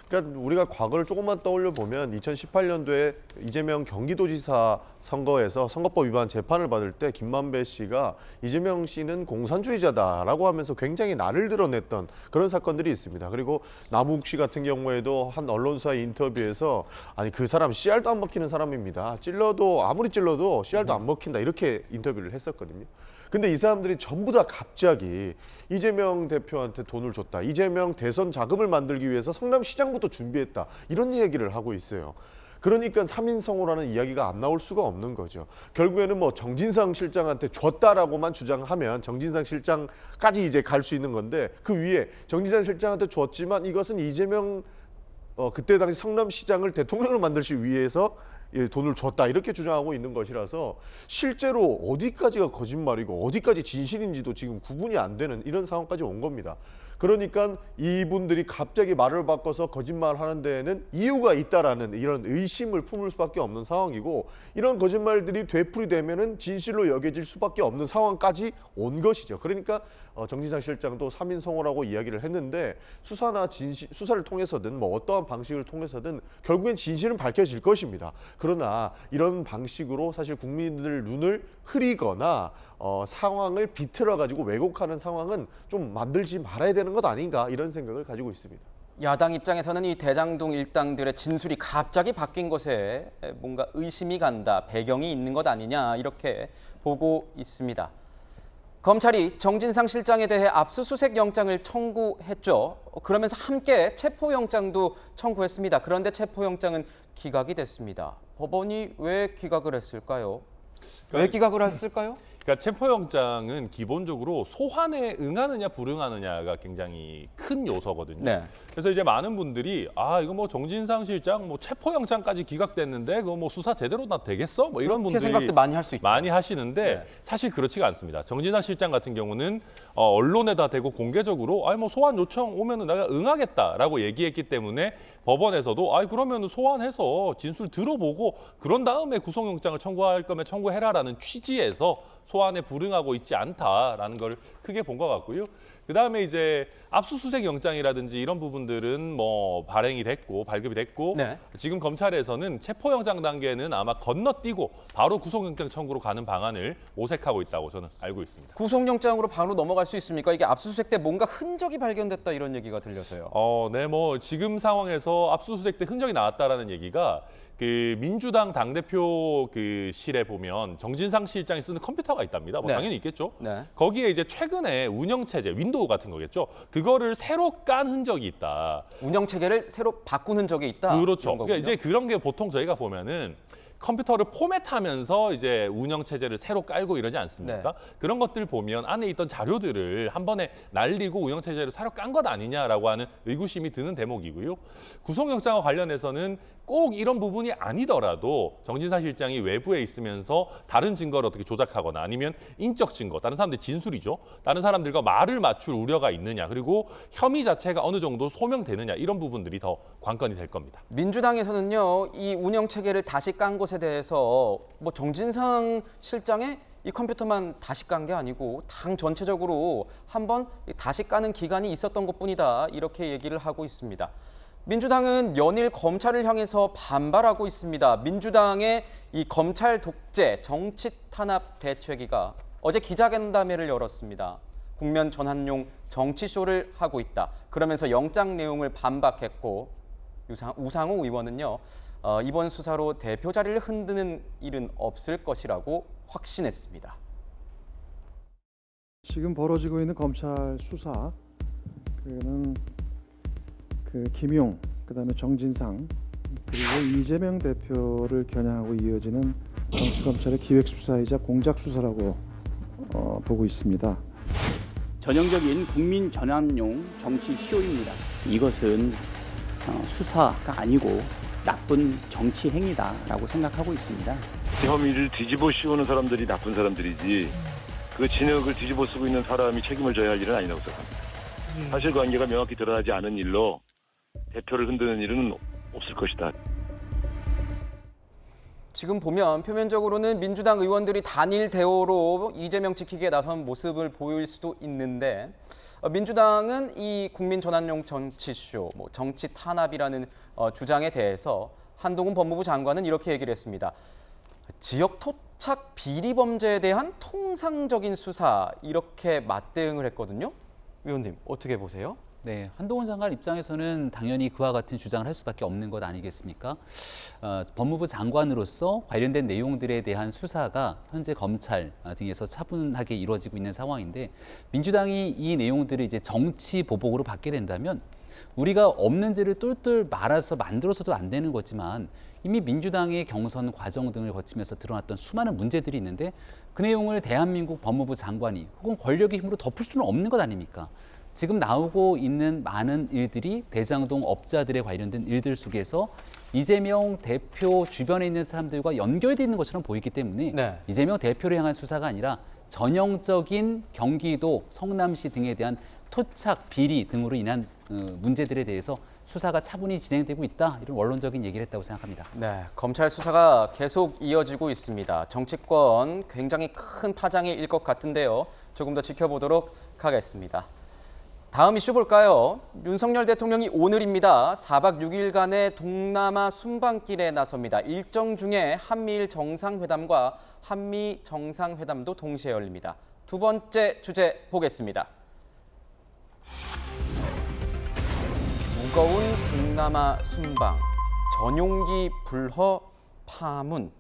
E: 그러니까 우리가 과거를 조금만 떠올려 보면 2018년도에 이재명 경기도지사 선거에서 선거법 위반 재판을 받을 때 김만배 씨가 이재명 씨는 공산주의자다라고 하면서 굉장히 날을 드러냈던 그런 사건들이 있습니다. 그리고 남욱 씨 같은 경우에도 한 언론사의 인터뷰에서 아니 그 사람 씨알도 안 먹히는 사람입니다. 찔러도 아무리 찔러도 씨알도 안 먹힌다 이렇게 인터뷰를 했었거든요. 근데 이 사람들이 전부 다 갑자기 이재명 대표한테 돈을 줬다. 이재명 대선 자금을 만들기 위해서 성남시장부터 준비했다. 이런 얘기를 하고 있어요. 그러니까 3인 성호라는 이야기가 안 나올 수가 없는 거죠. 결국에는 뭐 정진상 실장한테 줬다라고만 주장하면 정진상 실장까지 이제 갈 수 있는 건데 그 위에 정진상 실장한테 줬지만 이것은 이재명 그때 당시 성남시장을 대통령으로 만들기 위해서 돈을 줬다 이렇게 주장하고 있는 것이라서 실제로 어디까지가 거짓말이고 어디까지 진실인지도 지금 구분이 안 되는 이런 상황까지 온 겁니다. 그러니까 이분들이 갑자기 말을 바꿔서 거짓말하는 데에는 이유가 있다라는 이런 의심을 품을 수밖에 없는 상황이고 이런 거짓말들이 되풀이되면은 진실로 여겨질 수밖에 없는 상황까지 온 것이죠. 그러니까 정진상 실장도 3인 성호라고 이야기를 했는데 수사를 통해서든 뭐 어떠한 방식을 통해서든 결국엔 진실은 밝혀질 것입니다. 그러나 이런 방식으로 사실 국민들 눈을 흐리거나 상황을 비틀어 가지고 왜곡하는 상황은 좀 만들지 말아야 되는 것 아닌가 이런 생각을 가지고 있습니다.
A: 야당 입장에서는 이 대장동 일당들의 진술이 갑자기 바뀐 것에 뭔가 의심이 간다, 배경이 있는 것 아니냐 이렇게 보고 있습니다. 검찰이 정진상 실장에 대해 압수수색 영장을 청구했죠. 그러면서 함께 체포영장도 청구했습니다. 그런데 체포영장은 기각이 됐습니다. 법원이 왜 기각을 했을까요? 왜 기각을 했을까요?
F: 그러니까 체포영장은 기본적으로 소환에 응하느냐 불응하느냐가 굉장히 큰 요소거든요.
A: 네.
F: 그래서 이제 많은 분들이 이거 뭐 정진상 실장 뭐 체포영장까지 기각됐는데 그거 뭐 수사 제대로 다 되겠어? 뭐 이런
A: 그렇게
F: 분들이
A: 생각도 많이 할 수 있죠.
F: 많이 하시는데
A: 네.
F: 사실 그렇지가 않습니다. 정진상 실장 같은 경우는 언론에다 대고 공개적으로 뭐 소환 요청 오면은 내가 응하겠다라고 얘기했기 때문에 법원에서도 그러면은 소환해서 진술 들어보고 그런 다음에 구속영장을 청구할 거면 청구해라라는 취지에서 소환에 불응하고 있지 않다라는 걸 크게 본 것 같고요. 그다음에 이제 압수수색 영장이라든지 이런 부분들은 뭐 발행이 됐고 발급이 됐고
A: 네.
F: 지금 검찰에서는 체포영장 단계는 아마 건너뛰고 바로 구속영장 청구로 가는 방안을 모색하고 있다고 저는 알고 있습니다.
A: 구속영장으로 바로 넘어갈 수 있습니까? 이게 압수수색 때 뭔가 흔적이 발견됐다 이런 얘기가 들려서요.
F: 네, 뭐 지금 상황에서 압수수색 때 흔적이 나왔다라는 얘기가 그 민주당 당대표 그 실에 보면 정진상 실장이 쓰는 컴퓨터가 있답니다. 뭐
A: 네.
F: 당연히 있겠죠.
A: 네.
F: 거기에 이제 최근에 운영체제, 윈도우 같은 거겠죠. 그거를 새로 깐 흔적이 있다.
A: 운영 체계를 새로 바꾸는 적이 있다.
F: 그렇죠.
A: 이런 거군요.
F: 그러니까 이제 그런 게 보통 저희가 보면은 컴퓨터를 포맷하면서 이제 운영 체제를 새로 깔고 이러지 않습니까?
A: 네.
F: 그런 것들 보면 안에 있던 자료들을 한 번에 날리고 운영 체제를 새로 깐 것 아니냐라고 하는 의구심이 드는 대목이고요. 구속영장과 관련해서는 꼭 이런 부분이 아니더라도 정진상 실장이 외부에 있으면서 다른 증거를 어떻게 조작하거나 아니면 인적 증거, 다른 사람들 진술이죠. 다른 사람들과 말을 맞출 우려가 있느냐, 그리고 혐의 자체가 어느 정도 소명되느냐, 이런 부분들이 더 관건이 될 겁니다.
A: 민주당에서는요, 이 운영 체계를 다시 깐 것에 대해서 뭐 정진상 실장의 이 컴퓨터만 다시 깐 게 아니고 당 전체적으로 한번 다시 까는 기간이 있었던 것뿐이다, 이렇게 얘기를 하고 있습니다. 민주당은 연일 검찰을 향해서 반발하고 있습니다. 민주당의 이 검찰 독재 정치 탄압 대책위가 어제 기자간담회를 열었습니다. 국면 전환용 정치쇼를 하고 있다, 그러면서 영장 내용을 반박했고, 우상호 의원은요, 이번 수사로 대표 자리를 흔드는 일은 없을 것이라고 확신했습니다.
H: 지금 벌어지고 있는 검찰 수사, 그는 김용, 그다음에 정진상, 그리고 이재명 대표를 겨냥하고 이어지는 정치검찰의 기획수사이자 공작수사라고 보고 있습니다.
I: 전형적인 국민 전환용 정치 쇼입니다. 이것은 수사가 아니고 나쁜 정치 행위다라고 생각하고 있습니다.
J: 혐의를 뒤집어 씌우는 사람들이 나쁜 사람들이지, 그 진흙을 뒤집어 쓰고 있는 사람이 책임을 져야 할 일은 아니라고 생각합니다. 사실관계가 명확히 드러나지 않은 일로 대표를 흔드는 일은 없을 것이다.
A: 지금 보면 표면적으로는 민주당 의원들이 단일 대오로 이재명 지키기에 나선 모습을 보일 수도 있는데, 민주당은 이 국민 전환용 정치쇼, 정치 탄압이라는 주장에 대해서 한동훈 법무부 장관은 이렇게 얘기를 했습니다. 지역 토착 비리 범죄에 대한 통상적인 수사, 이렇게 맞대응을 했거든요. 위원님, 어떻게 보세요?
C: 네, 한동훈 장관 입장에서는 당연히 그와 같은 주장을 할 수밖에 없는 것 아니겠습니까? 법무부 장관으로서 관련된 내용들에 대한 수사가 현재 검찰 등에서 차분하게 이루어지고 있는 상황인데, 민주당이 이 내용들을 이제 정치 보복으로 받게 된다면 우리가 없는 죄를 똘똘 말아서 만들어서도 안 되는 거지만 이미 민주당의 경선 과정 등을 거치면서 드러났던 수많은 문제들이 있는데, 그 내용을 대한민국 법무부 장관이 혹은 권력의 힘으로 덮을 수는 없는 것 아닙니까? 지금 나오고 있는 많은 일들이 대장동 업자들에 관련된 일들 속에서 이재명 대표 주변에 있는 사람들과 연결되어 있는 것처럼 보이기 때문에
A: 네.
C: 이재명 대표를 향한 수사가 아니라 전형적인 경기도 성남시 등에 대한 토착 비리 등으로 인한 문제들에 대해서 수사가 차분히 진행되고 있다, 이런 원론적인 얘기를 했다고 생각합니다.
A: 네, 검찰 수사가 계속 이어지고 있습니다. 정치권 굉장히 큰 파장일 것 같은데요. 조금 더 지켜보도록 하겠습니다. 다음 이슈 볼까요? 윤석열 대통령이 오늘입니다. 4박 6일간의 동남아 순방길에 나섭니다. 일정 중에 한미일 정상회담과 한미 정상회담도 동시에 열립니다. 두 번째 주제 보겠습니다. 무거운 동남아 순방, 전용기 불허 파문.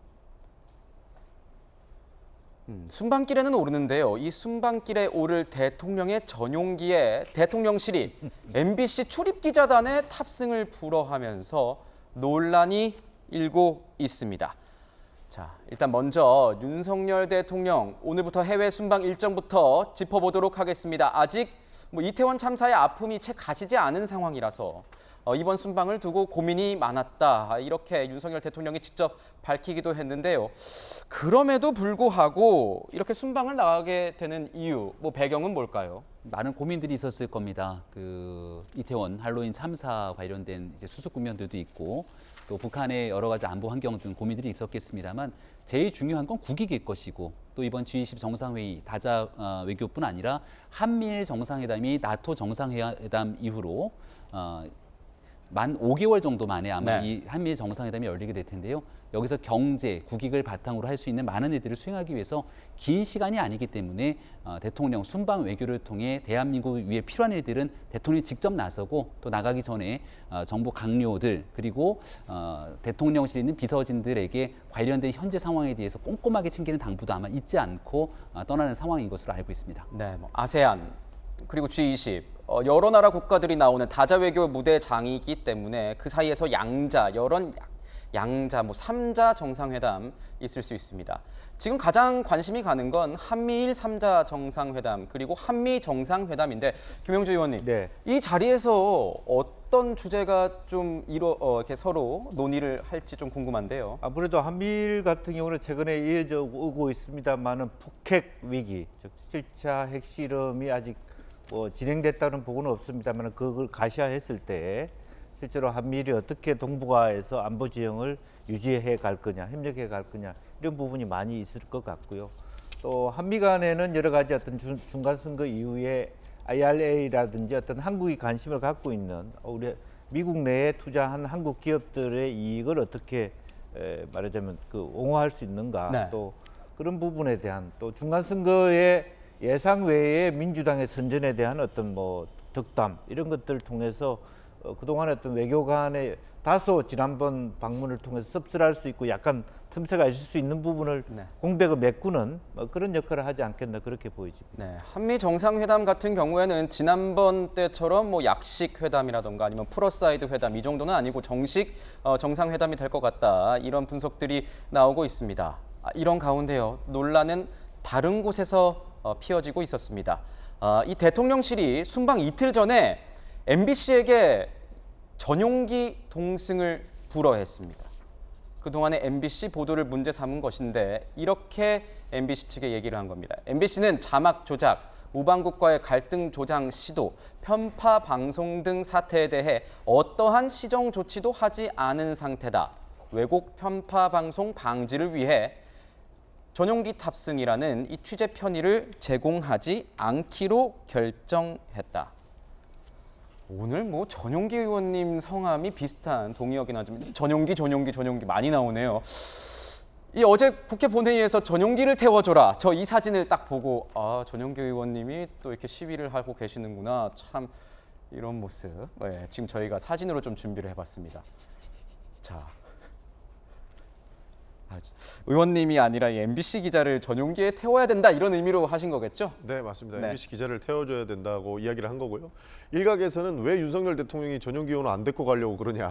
A: 순방길에는 오르는데요. 이 순방길에 오를 대통령의 전용기에 대통령실이 MBC 출입기자단의 탑승을 불허하면서 논란이 일고 있습니다. 자, 일단 먼저 윤석열 대통령 오늘부터 해외 순방 일정부터 짚어보도록 하겠습니다. 아직 이태원 참사의 아픔이 채 가시지 않은 상황이라서 이번 순방을 두고 고민이 많았다, 이렇게 윤석열 대통령이 직접 밝히기도 했는데요. 그럼에도 불구하고 이렇게 순방을 나가게 되는 이유, 배경은 뭘까요?
C: 많은 고민들이 있었을 겁니다. 이태원 할로윈 참사 관련된 이제 수습 국면들도 있고, 또 북한의 여러 가지 안보 환경 등 고민들이 있었겠습니다만, 제일 중요한 건 국익일 것이고, 또 이번 G20 정상회의 다자 외교뿐 아니라 한미일 정상회담이 나토 정상회담 이후로 만 5개월 정도 만에 아마
A: 네.
C: 이 한미일 정상회담이 열리게 될 텐데요. 여기서 경제, 국익을 바탕으로 할 수 있는 많은 일들을 수행하기 위해서 긴 시간이 아니기 때문에 대통령 순방 외교를 통해 대한민국 위해 필요한 일들은 대통령이 직접 나서고, 또 나가기 전에 정부 강요들, 그리고 대통령실에 있는 비서진들에게 관련된 현재 상황에 대해서 꼼꼼하게 챙기는 당부도 아마 잊지 않고 떠나는 상황인 것으로 알고 있습니다.
A: 네, 아세안 그리고 G20 여러 나라 국가들이 나오는 다자 외교 무대장이기 때문에 그 사이에서 양자, 양자, 3자 정상회담 있을 수 있습니다. 지금 가장 관심이 가는 건 한미일 3자 정상회담 그리고 한미 정상회담인데 김영주 의원님,
G: 네.
A: 이 자리에서 어떤 주제가 좀 이렇게 서로 논의를 할지 좀 궁금한데요.
G: 아무래도 한미일 같은 경우는 최근에 이어져 오고 있습니다만은 북핵 위기, 즉 7차 핵실험이 아직 진행됐다는 보고는 없습니다만 그걸 가시화했을 때 실제로 한미일이 어떻게 동북아에서 안보 지형을 유지해 갈 거냐, 협력해 갈 거냐 이런 부분이 많이 있을 것 같고요. 또 한미 간에는 여러 가지 어떤 중간 선거 이후에 IRA라든지 어떤 한국이 관심을 갖고 있는 우리 미국 내에 투자한 한국 기업들의 이익을 어떻게 말하자면 옹호할 수 있는가,
A: 네.
G: 또 그런 부분에 대한 또 중간 선거의 예상 외에 민주당의 선전에 대한 어떤 덕담 이런 것들을 통해서 그동안 어떤 외교 간의 다소 지난번 방문을 통해서 씁쓸할 수 있고 약간 틈새가 있을 수 있는 부분을
A: 네.
G: 공백을 메꾸는 그런 역할을 하지 않겠나 그렇게 보여집니다.
A: 네, 한미 정상회담 같은 경우에는 지난번 때처럼 약식 회담이라던가 아니면 플러사이드 회담 이 정도는 아니고 정식 정상회담이 될 것 같다 이런 분석들이 나오고 있습니다. 이런 가운데요, 논란은 다른 곳에서 피어지고 있었습니다. 이 대통령실이 순방 이틀 전에 MBC에게 전용기 동승을 불허했습니다. 그동안의 MBC 보도를 문제 삼은 것인데 이렇게 MBC 측에 얘기를 한 겁니다. MBC는 자막 조작, 우방국과의 갈등 조장 시도, 편파 방송 등 사태에 대해 어떠한 시정 조치도 하지 않은 상태다. 왜곡 편파 방송 방지를 위해 전용기 탑승이라는 이 취재 편의를 제공하지 않기로 결정했다. 오늘 전용기 의원님 성함이 비슷한 동의어긴 하지만 전용기 많이 나오네요. 이 어제 국회 본회의에서 전용기를 태워줘라. 저 이 사진을 딱 보고 전용기 의원님이 또 이렇게 시위를 하고 계시는구나. 참 이런 모습. 네, 지금 저희가 사진으로 좀 준비를 해봤습니다. 자. 의원님이 아니라 이 MBC 기자를 전용기에 태워야 된다 이런 의미로 하신 거겠죠?
E: 네, 맞습니다.
A: 네.
E: MBC 기자를 태워줘야 된다고 이야기를 한 거고요. 일각에서는 왜 윤석열 대통령이 전용기 의원을 안 데리고 가려고 그러냐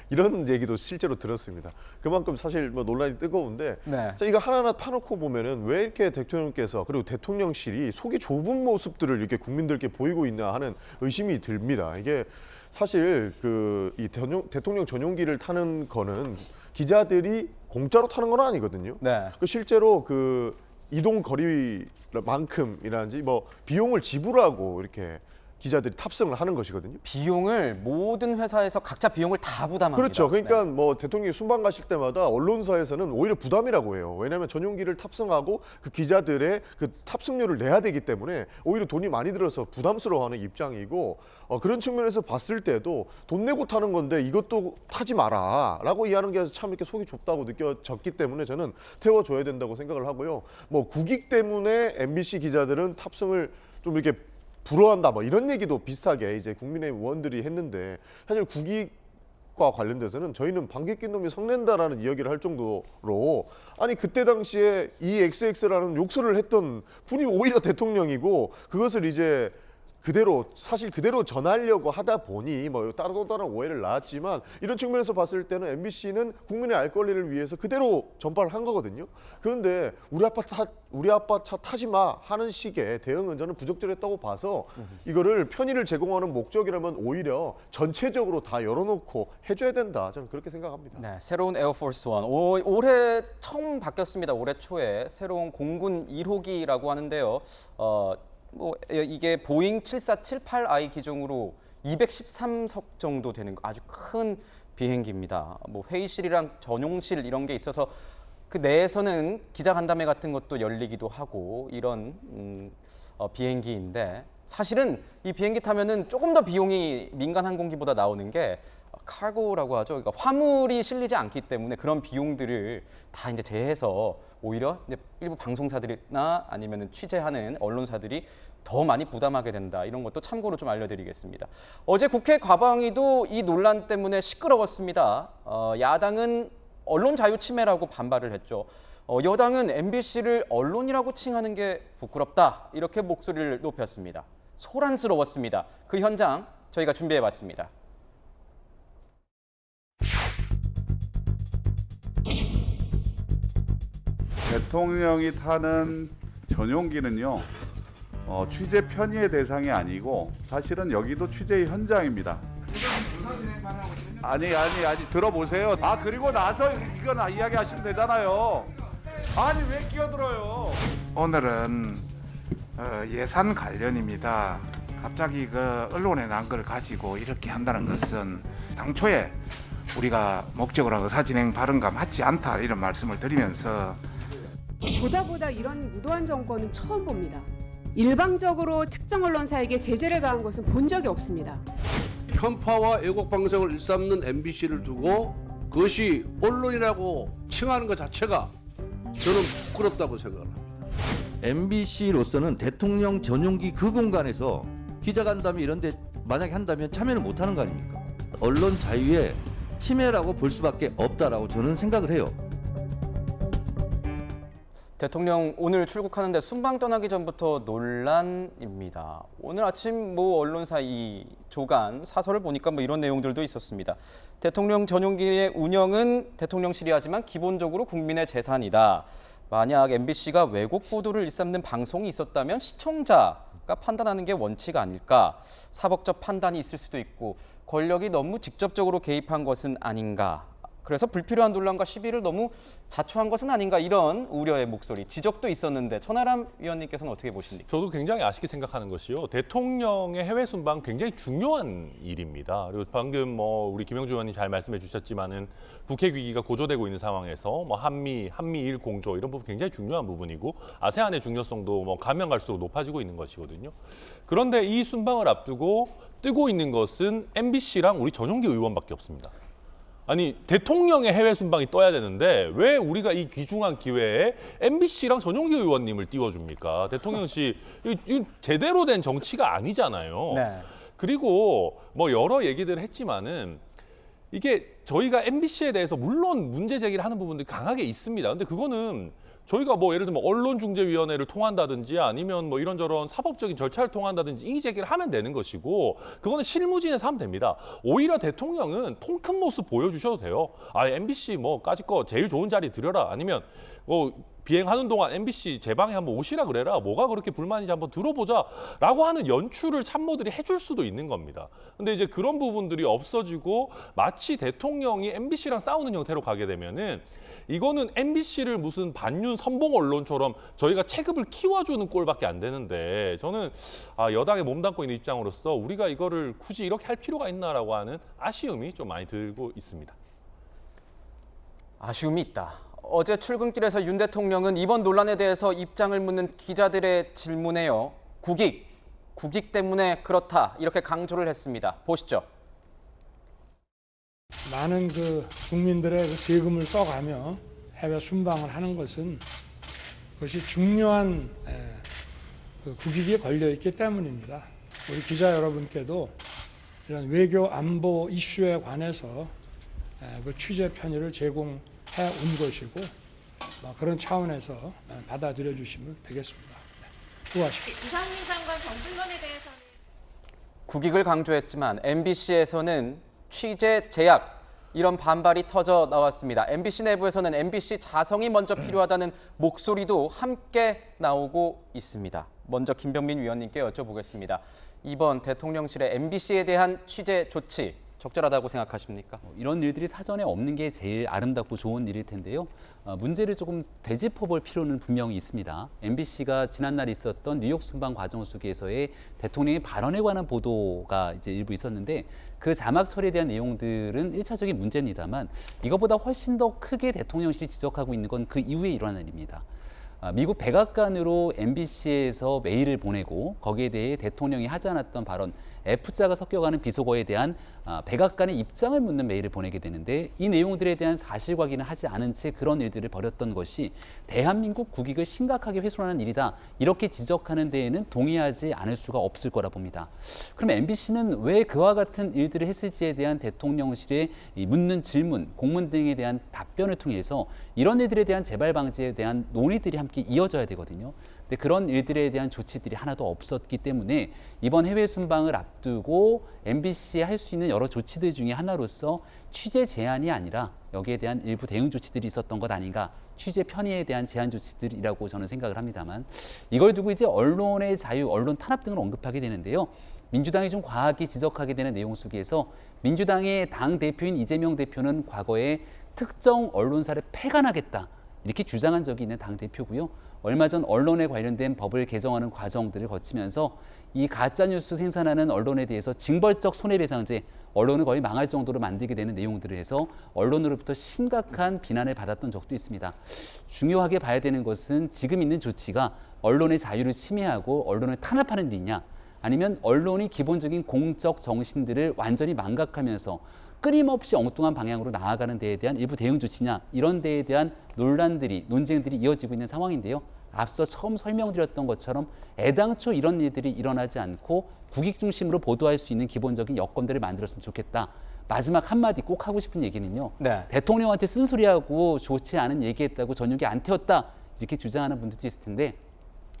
E: 이런 얘기도 실제로 들었습니다. 그만큼 사실 논란이 뜨거운데
A: 네.
E: 자, 이거 하나하나 파놓고 보면은 왜 이렇게 대통령께서 그리고 대통령실이 속이 좁은 모습들을 이렇게 국민들께 보이고 있나 하는 의심이 듭니다. 이게 사실 이 대통령 전용기를 타는 거는 기자들이 공짜로 타는 건 아니거든요.
A: 네.
E: 실제로 이동 거리만큼이라든지 비용을 지불하고 이렇게 기자들이 탑승을 하는 것이거든요.
A: 비용을 모든 회사에서 각자 비용을 다 부담합니다.
E: 그렇죠. 그러니까
A: 네.
E: 대통령이 순방 가실 때마다 언론사에서는 오히려 부담이라고 해요. 왜냐하면 전용기를 탑승하고 그 기자들의 그 탑승료를 내야 되기 때문에 오히려 돈이 많이 들어서 부담스러워하는 입장이고 그런 측면에서 봤을 때도 돈 내고 타는 건데 이것도 타지 마라라고 이해하는 게 참 이렇게 속이 좁다고 느껴졌기 때문에 저는 태워줘야 된다고 생각을 하고요. 국익 때문에 MBC 기자들은 탑승을 좀 이렇게 불허한다 이런 얘기도 비슷하게 이제 국민의힘 의원들이 했는데 사실 국익과 관련돼서는 저희는 방귀 낀 놈이 성낸다라는 이야기를 할 정도로 아니 그때 당시에 이 XX라는 욕설을 했던 분이 오히려 대통령이고 그것을 이제 사실 그대로 전하려고 하다 보니 따로 다른 오해를 낳았지만 이런 측면에서 봤을 때는 MBC는 국민의 알 권리를 위해서 그대로 전파를 한 거거든요. 그런데 우리 아빠 차 타지 마 하는 식의 대응은 저는 부적절했다고 봐서 이거를 편의를 제공하는 목적이라면 오히려 전체적으로 다 열어놓고 해줘야 된다. 저는 그렇게 생각합니다.
A: 네, 새로운 에어포스 원 올해 처음 바뀌었습니다. 올해 초에 새로운 공군 1호기라고 하는데요. 이게 보잉 7478i 기종으로 213석 정도 되는 아주 큰 비행기입니다. 회의실이랑 전용실 이런 게 있어서 그 내에서는 기자간담회 같은 것도 열리기도 하고 이런 비행기인데 사실은 이 비행기 타면은 조금 더 비용이 민간 항공기보다 나오는 게 카고라고 하죠. 그러니까 화물이 실리지 않기 때문에 그런 비용들을 다 이제 제해서 오히려 이제 일부 방송사들이나 아니면 취재하는 언론사들이 더 많이 부담하게 된다. 이런 것도 참고로 좀 알려드리겠습니다. 어제 국회 과방위도 이 논란 때문에 시끄러웠습니다. 야당은 언론 자유 침해라고 반발을 했죠. 여당은 MBC를 언론이라고 칭하는 게 부끄럽다. 이렇게 목소리를 높였습니다. 소란스러웠습니다. 그 현장 저희가 준비해봤습니다.
K: 대통령이 타는 전용기는요, 취재 편의의 대상이 아니고 사실은 여기도 취재의 현장입니다. 아니 들어보세요. 그리고 나서 이건 이야기하시면 되잖아요. 아니 왜 끼어들어요?
L: 오늘은 예산 관련입니다. 갑자기 그 언론에 난 걸 가지고 이렇게 한다는 것은 당초에 우리가 목적으로 의사진행 발언과 맞지 않다 이런 말씀을 드리면서
M: 보다 이런 무도한 정권은 처음 봅니다. 일방적으로 특정 언론사에게 제재를 가한 것은 본 적이 없습니다.
N: 편파와 왜곡 방송을 일삼는 MBC를 두고 그것이 언론이라고 칭하는 것 자체가 저는 부끄럽다고 생각합니다.
O: MBC로서는 대통령 전용기 그 공간에서 기자간담회 이런 데 만약에 한다면 참여를 못하는 거 아닙니까? 언론 자유의 침해라고 볼 수밖에 없다라고 저는 생각을 해요.
A: 대통령 오늘 출국하는데 순방 떠나기 전부터 논란입니다. 오늘 아침 모 언론사 이 조간 사설을 보니까 이런 내용들도 있었습니다. 대통령 전용기의 운영은 대통령실이 하지만 기본적으로 국민의 재산이다. 만약 MBC가 왜곡 보도를 일삼는 방송이 있었다면 시청자가 판단하는 게 원칙 아닐까. 사법적 판단이 있을 수도 있고 권력이 너무 직접적으로 개입한 것은 아닌가. 그래서 불필요한 논란과 시비를 너무 자초한 것은 아닌가 이런 우려의 목소리, 지적도 있었는데 천하람 위원님께서는 어떻게 보십니까?
F: 저도 굉장히 아쉽게 생각하는 것이요. 대통령의 해외 순방 굉장히 중요한 일입니다. 그리고 방금 우리 김영주 의원님 잘 말씀해 주셨지만은 북핵 위기가 고조되고 있는 상황에서 한미일 공조 이런 부분 굉장히 중요한 부분이고 아세안의 중요성도 가면 갈수록 높아지고 있는 것이거든요. 그런데 이 순방을 앞두고 뜨고 있는 것은 MBC랑 우리 전용기 의원밖에 없습니다. 아니 대통령의 해외 순방이 떠야 되는데 왜 우리가 이 귀중한 기회에 MBC랑 전용기 의원님을 띄워줍니까? 대통령실 이 제대로 된 정치가 아니잖아요.
A: 네.
F: 그리고 여러 얘기들을 했지만은 이게 저희가 MBC에 대해서 물론 문제 제기를 하는 부분들이 강하게 있습니다. 근데 그거는 저희가 예를 들면 언론중재위원회를 통한다든지 아니면 이런저런 사법적인 절차를 통한다든지 이의 제기를 하면 되는 것이고 그거는 실무진에서 하면 됩니다. 오히려 대통령은 통 큰 모습 보여주셔도 돼요. MBC 까짓거 제일 좋은 자리 들여라. 아니면 비행하는 동안 MBC 제 방에 한번 오시라 그래라. 뭐가 그렇게 불만인지 한번 들어보자. 라고 하는 연출을 참모들이 해줄 수도 있는 겁니다. 근데 이제 그런 부분들이 없어지고 마치 대통령이 MBC랑 싸우는 형태로 가게 되면은 이거는 MBC를 무슨 반윤 선봉 언론처럼 저희가 체급을 키워주는 꼴밖에 안 되는데 저는 여당에 몸담고 있는 입장으로서 우리가 이거를 굳이 이렇게 할 필요가 있나라고 하는 아쉬움이 좀 많이 들고 있습니다.
A: 아쉬움이 있다. 어제 출근길에서 윤 대통령은 이번 논란에 대해서 입장을 묻는 기자들의 질문에요. 국익 때문에 그렇다 이렇게 강조를 했습니다. 보시죠.
P: 많은 국민들의 세금을 써가며 해외 순방을 하는 것은 그것이 중요한 국익에 걸려 있기 때문입니다. 우리 기자 여러분께도 이런 외교 안보 이슈에 관해서 취재 편의를 제공해 온 것이고 그런 차원에서 받아들여 주시면 되겠습니다. 수고하십시오.
Q: 이상민 장관 정진론에 대해서는
A: 국익을 강조했지만 MBC에서는 취재 제약 이런 반발이 터져 나왔습니다. MBC 내부에서는 MBC 자성이 먼저 필요하다는 목소리도 함께 나오고 있습니다. 먼저 김병민 위원님께 여쭤보겠습니다. 이번 대통령실의 MBC에 대한 취재 조치 적절하다고 생각하십니까?
C: 이런 일들이 사전에 없는 게 제일 아름답고 좋은 일일 텐데요. 문제를 조금 되짚어볼 필요는 분명히 있습니다. MBC가 지난날 있었던 뉴욕 순방 과정 속에서의 대통령의 발언에 관한 보도가 이제 일부 있었는데 그 자막 처리에 대한 내용들은 1차적인 문제입니다만 이것보다 훨씬 더 크게 대통령실이 지적하고 있는 건 그 이후에 일어난 일입니다. 미국 백악관으로 MBC에서 메일을 보내고 거기에 대해 대통령이 하지 않았던 발언 F자가 섞여가는 비속어에 대한 백악관의 입장을 묻는 메일을 보내게 되는데 이 내용들에 대한 사실 확인을 하지 않은 채 그런 일들을 벌였던 것이 대한민국 국익을 심각하게 훼손하는 일이다. 이렇게 지적하는 데에는 동의하지 않을 수가 없을 거라 봅니다. 그럼 MBC는 왜 그와 같은 일들을 했을지에 대한 대통령실의 묻는 질문, 공문 등에 대한 답변을 통해서 이런 일들에 대한 재발 방지에 대한 논의들이 함께 이어져야 되거든요. 근데 그런 일들에 대한 조치들이 하나도 없었기 때문에 이번 해외 순방을 앞두고 MBC에 할 수 있는 여러 조치들 중에 하나로서 취재 제한이 아니라 여기에 대한 일부 대응 조치들이 있었던 것 아닌가, 취재 편의에 대한 제한 조치들이라고 저는 생각을 합니다만, 이걸 두고 이제 언론의 자유, 언론 탄압 등을 언급하게 되는데요. 민주당이 좀 과하게 지적하게 되는 내용 속에서 민주당의 당 대표인 이재명 대표는 과거에 특정 언론사를 폐간하겠다 이렇게 주장한 적이 있는 당 대표고요. 얼마 전 언론에 관련된 법을 개정하는 과정들을 거치면서 이 가짜뉴스 생산하는 언론에 대해서 징벌적 손해배상제, 언론을 거의 망할 정도로 만들게 되는 내용들을 해서 언론으로부터 심각한 비난을 받았던 적도 있습니다. 중요하게 봐야 되는 것은 지금 있는 조치가 언론의 자유를 침해하고 언론을 탄압하는 일이냐, 아니면 언론이 기본적인 공적 정신들을 완전히 망각하면서 끊임없이 엉뚱한 방향으로 나아가는 데에 대한 일부 대응 조치냐, 이런 데에 대한 논란들이, 논쟁들이 이어지고 있는 상황인데요. 앞서 처음 설명드렸던 것처럼 애당초 이런 일들이 일어나지 않고 국익 중심으로 보도할 수 있는 기본적인 여건들을 만들었으면 좋겠다. 마지막 한마디 꼭 하고 싶은 얘기는요.
A: 네.
C: 대통령한테 쓴소리하고 좋지 않은 얘기했다고 전용기 안 태웠다 이렇게 주장하는 분들도 있을 텐데,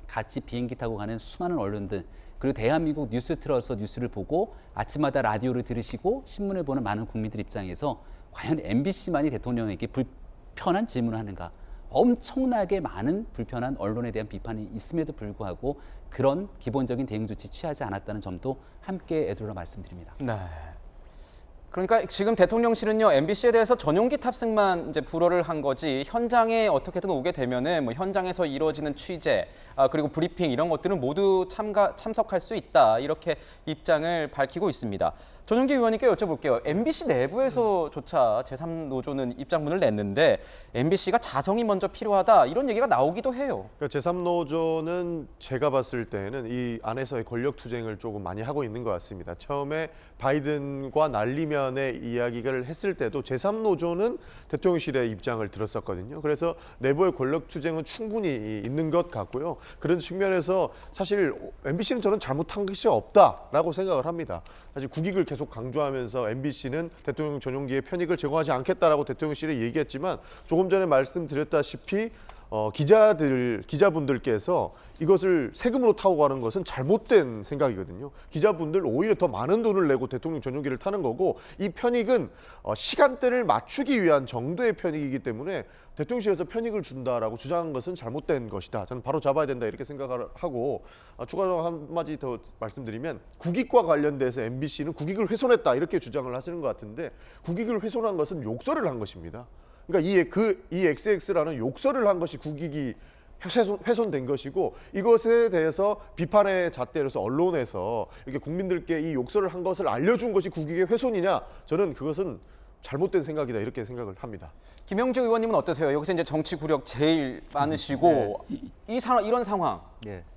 C: 같이 비행기 타고 가는 수많은 언론들, 그리고 대한민국 뉴스 틀어서 뉴스를 보고 아침마다 라디오를 들으시고 신문을 보는 많은 국민들 입장에서 과연 MBC만이 대통령에게 불편한 질문을 하는가? 엄청나게 많은 불편한 언론에 대한 비판이 있음에도 불구하고 그런 기본적인 대응 조치 취하지 않았다는 점도 함께 애둘러 말씀드립니다.
A: 네. 그러니까 지금 대통령실은요, MBC에 대해서 전용기 탑승만 이제 불허를 한 거지, 현장에 어떻게든 오게 되면은 뭐 현장에서 이루어지는 취재, 그리고 브리핑 이런 것들은 모두 참석할 수 있다, 이렇게 입장을 밝히고 있습니다. 전용기 의원님께 여쭤볼게요. MBC 내부에서조차 제3노조는 입장문을 냈는데 MBC가 자성이 먼저 필요하다, 이런 얘기가 나오기도 해요.
E: 그러니까 제3노조는 제가 봤을 때는 이 안에서의 권력 투쟁을 조금 많이 하고 있는 것 같습니다. 처음에 바이든과 난리면의 이야기를 했을 때도 제3노조는 대통령실의 입장을 들었었거든요. 그래서 내부의 권력 투쟁은 충분히 있는 것 같고요. 그런 측면에서 사실 MBC는 저는 잘못한 것이 없다라고 생각을 합니다. 사실 국익을 계속 강조하면서 MBC는 대통령 전용기의 편익을 제공하지 않겠다라고 대통령실에 얘기했지만, 조금 전에 말씀드렸다시피 기자분들께서 이것을 세금으로 타고 가는 것은 잘못된 생각이거든요. 기자분들 오히려 더 많은 돈을 내고 대통령 전용기를 타는 거고, 이 편익은 시간대를 맞추기 위한 정도의 편익이기 때문에 대통령실에서 편익을 준다라고 주장한 것은 잘못된 것이다. 저는 바로 잡아야 된다, 이렇게 생각을 하고, 추가로 한마디 더 말씀드리면, 국익과 관련돼서 MBC는 국익을 훼손했다 이렇게 주장을 하시는 것 같은데, 국익을 훼손한 것은 욕설을 한 것입니다. 그러니까 이 XX라는 욕설을 한 것이 국익이 훼손된 것이고, 이것에 대해서 비판의 잣대로서 언론에서 이렇게 국민들께 이 욕설을 한 것을 알려준 것이 국익의 훼손이냐, 저는 그것은 잘못된 생각이다, 이렇게 생각을 합니다.
A: 김영주 의원님은 어떠세요? 여기서 이제 정치 구력 제일 많으시고 이런 상황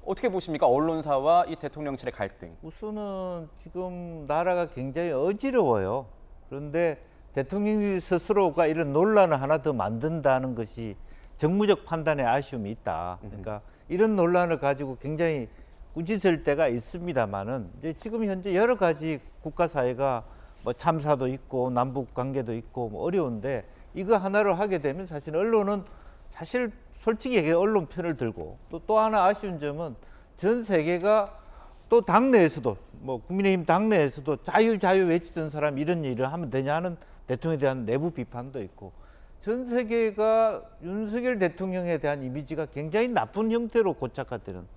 A: 어떻게 보십니까? 언론사와 이 대통령실의 갈등.
G: 우선은 지금 나라가 굉장히 어지러워요. 그런데 대통령 스스로가 이런 논란을 하나 더 만든다는 것이 정무적 판단에 아쉬움이 있다. 그러니까 이런 논란을 가지고 굉장히 꾸짖을 때가 있습니다만은, 이제 지금 현재 여러 가지 국가 사회가 뭐 참사도 있고 남북 관계도 있고 뭐 어려운데, 이거 하나를 하게 되면 사실 언론은 사실 솔직히 얘기해 언론 편을 들고, 또 하나 아쉬운 점은 전 세계가 또 당내에서도 뭐 국민의힘 당내에서도 자유 외치던 사람이 이런 일을 하면 되냐는 대통령에 대한 내부 비판도 있고, 전 세계가 윤석열 대통령에 대한 이미지가 굉장히 나쁜 형태로 고착화되는,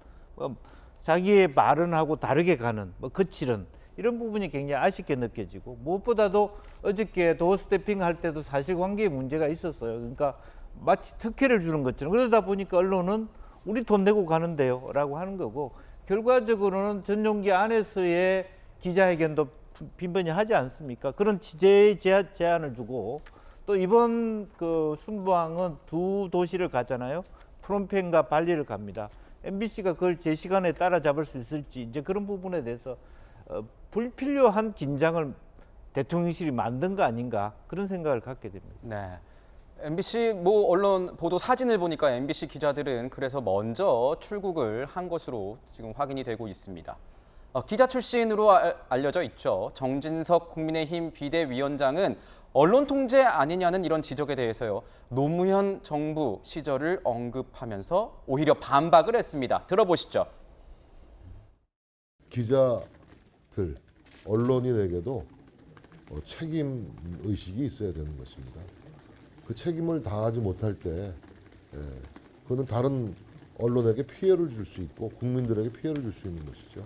G: 자기의 말은하고 다르게 가는, 거칠은 이런 부분이 굉장히 아쉽게 느껴지고, 무엇보다도 어저께 도어 스태핑 할 때도 사실관계에 문제가 있었어요. 그러니까 마치 특혜를 주는 것처럼, 그러다 보니까 언론은 우리 돈 내고 가는데요 라고 하는 거고, 결과적으로는 전용기 안에서의 기자회견도 빈번히 하지 않습니까? 그런 취재 제한을 두고, 또 이번 그 순방은 두 도시를 가잖아요. 프놈펜과 발리를 갑니다. MBC가 그걸 제 시간에 따라잡을 수 있을지, 이제 그런 부분에 대해서 불필요한 긴장을 대통령실이 만든 거 아닌가, 그런 생각을 갖게 됩니다.
A: 네. MBC 언론 보도 사진을 보니까 MBC 기자들은 그래서 먼저 출국을 한 것으로 지금 확인이 되고 있습니다. 기자 출신으로 알려져 있죠. 정진석 국민의힘 비대위원장은 언론 통제 아니냐는 이런 지적에 대해서요, 노무현 정부 시절을 언급하면서 오히려 반박을 했습니다. 들어보시죠.
R: 기자들, 언론인에게도 책임 의식이 있어야 되는 것입니다. 그 책임을 다하지 못할 때 그거는 다른 언론에게 피해를 줄 수 있고 국민들에게 피해를 줄 수 있는 것이죠.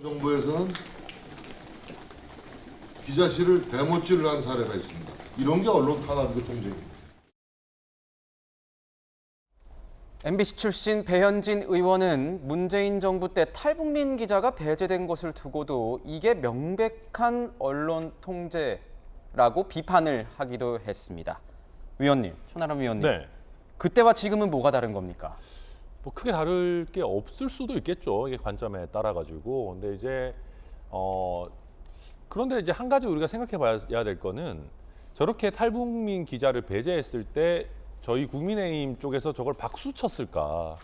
R: 정부에서는 기자실을 대못질을 한 사례가 있습니다. 이런 게 언론 탄압이고 통제입니다.
A: MBC 출신 배현진 의원은 문재인 정부 때 탈북민 기자가 배제된 것을 두고도 이게 명백한 언론 통제라고 비판을 하기도 했습니다. 위원님, 천하람 위원님.
F: 네.
A: 그때와 지금은 뭐가 다른 겁니까?
F: 뭐 크게 다를 게 없을 수도 있겠죠. 이게 관점에 따라 가지고. 근데 이제 그런데 이제 한 가지 우리가 생각해 봐야 될 거는 저렇게 탈북민 기자를 배제했을 때 저희 국민의힘 쪽에서 저걸 박수 쳤을까?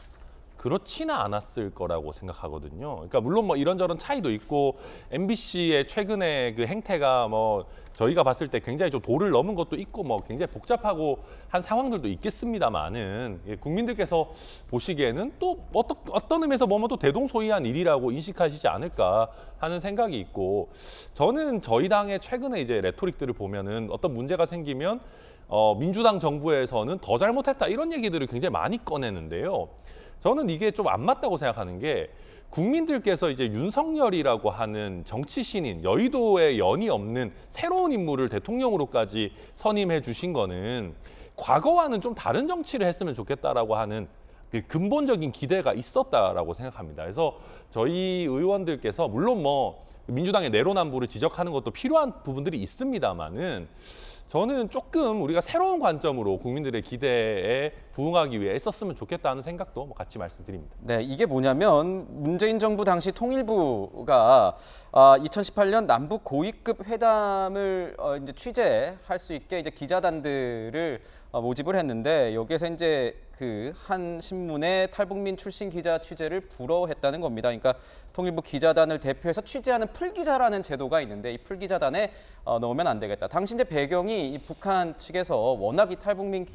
F: 그렇지는 않았을 거라고 생각하거든요. 그러니까 물론 뭐 이런저런 차이도 있고 MBC의 최근에 그 행태가 뭐 저희가 봤을 때 굉장히 좀 도를 넘은 것도 있고 뭐 굉장히 복잡하고 한 상황들도 있겠습니다만은 국민들께서 보시기에는 또 어떤 의미에서 보면 또 대동소이한 일이라고 인식하시지 않을까 하는 생각이 있고 저는 저희 당의 최근에 이제 레토릭들을 보면은 어떤 문제가 생기면 민주당 정부에서는 더 잘못했다 이런 얘기들을 굉장히 많이 꺼내는데요. 저는 이게 좀 안 맞다고 생각하는 게 국민들께서 이제 윤석열이라고 하는 정치 신인, 여의도에 연이 없는 새로운 인물을 대통령으로까지 선임해 주신 거는 과거와는 좀 다른 정치를 했으면 좋겠다라고 하는 그 근본적인 기대가 있었다라고 생각합니다. 그래서 저희 의원들께서 물론 뭐 민주당의 내로남불을 지적하는 것도 필요한 부분들이 있습니다만은 저는 조금 우리가 새로운 관점으로 국민들의 기대에 부응하기 위해 했었으면 좋겠다는 생각도 같이 말씀드립니다.
A: 네, 이게 뭐냐면 문재인 정부 당시 통일부가 2018년 남북 고위급 회담을 이제 취재할 수 있게 이제 기자단들을 모집을 했는데 여기에서 이제 그 한 신문의 탈북민 출신 기자 취재를 불허했다는 겁니다. 그러니까 통일부 기자단을 대표해서 취재하는 풀기자라는 제도가 있는데 이 풀기자단에 넣으면 안 되겠다. 당시 이제 배경이 이 북한 측에서 워낙 이 탈북민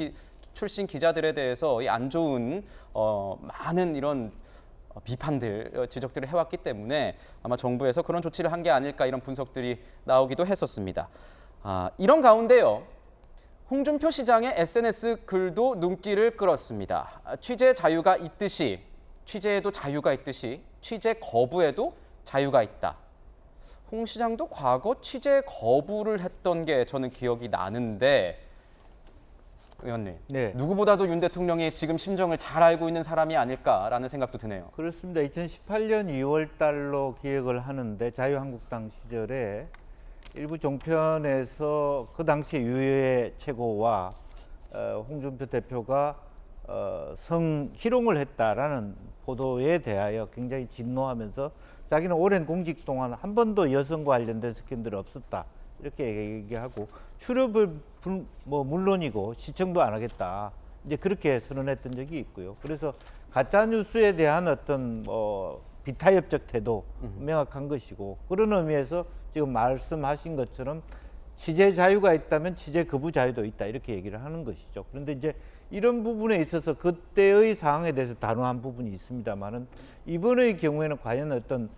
A: 출신 기자들에 대해서 이 안 좋은 많은 이런 비판들, 지적들을 해왔기 때문에 아마 정부에서 그런 조치를 한 게 아닐까 이런 분석들이 나오기도 했었습니다. 이런 가운데요. 홍준표 시장의 SNS 글도 눈길을 끌었습니다. 취재 자유가 있듯이, 취재에도 자유가 있듯이 취재 거부에도 자유가 있다. 홍 시장도 과거 취재 거부를 했던 게 저는 기억이 나는데 의원님,
G: 네.
A: 누구보다도 윤 대통령이 지금 심정을 잘 알고 있는 사람이 아닐까라는 생각도 드네요.
G: 그렇습니다. 2018년 2월 달로 기획을 하는데 자유한국당 시절에 일부 종편에서 그 당시 유해 최고와 홍준표 대표가 성희롱을 했다라는 보도에 대하여 굉장히 진노하면서 자기는 오랜 공직 동안 한 번도 여성과 관련된 스캔들이 없었다 이렇게 얘기하고 출연을 물론이고 시청도 안 하겠다 이제 그렇게 선언했던 적이 있고요. 그래서 가짜 뉴스에 대한 어떤 비타협적 태도 명확한 것이고 그런 의미에서 지금 말씀하신 것처럼 취재 자유가 있다면 취재 거부 자유도 있다 이렇게 얘기를 하는 것이죠. 그런데 이제 이런 부분에 있어서 그때의 상황에 대해서 단호한 부분이 있습니다만은 이번의 경우에는 과연 어떤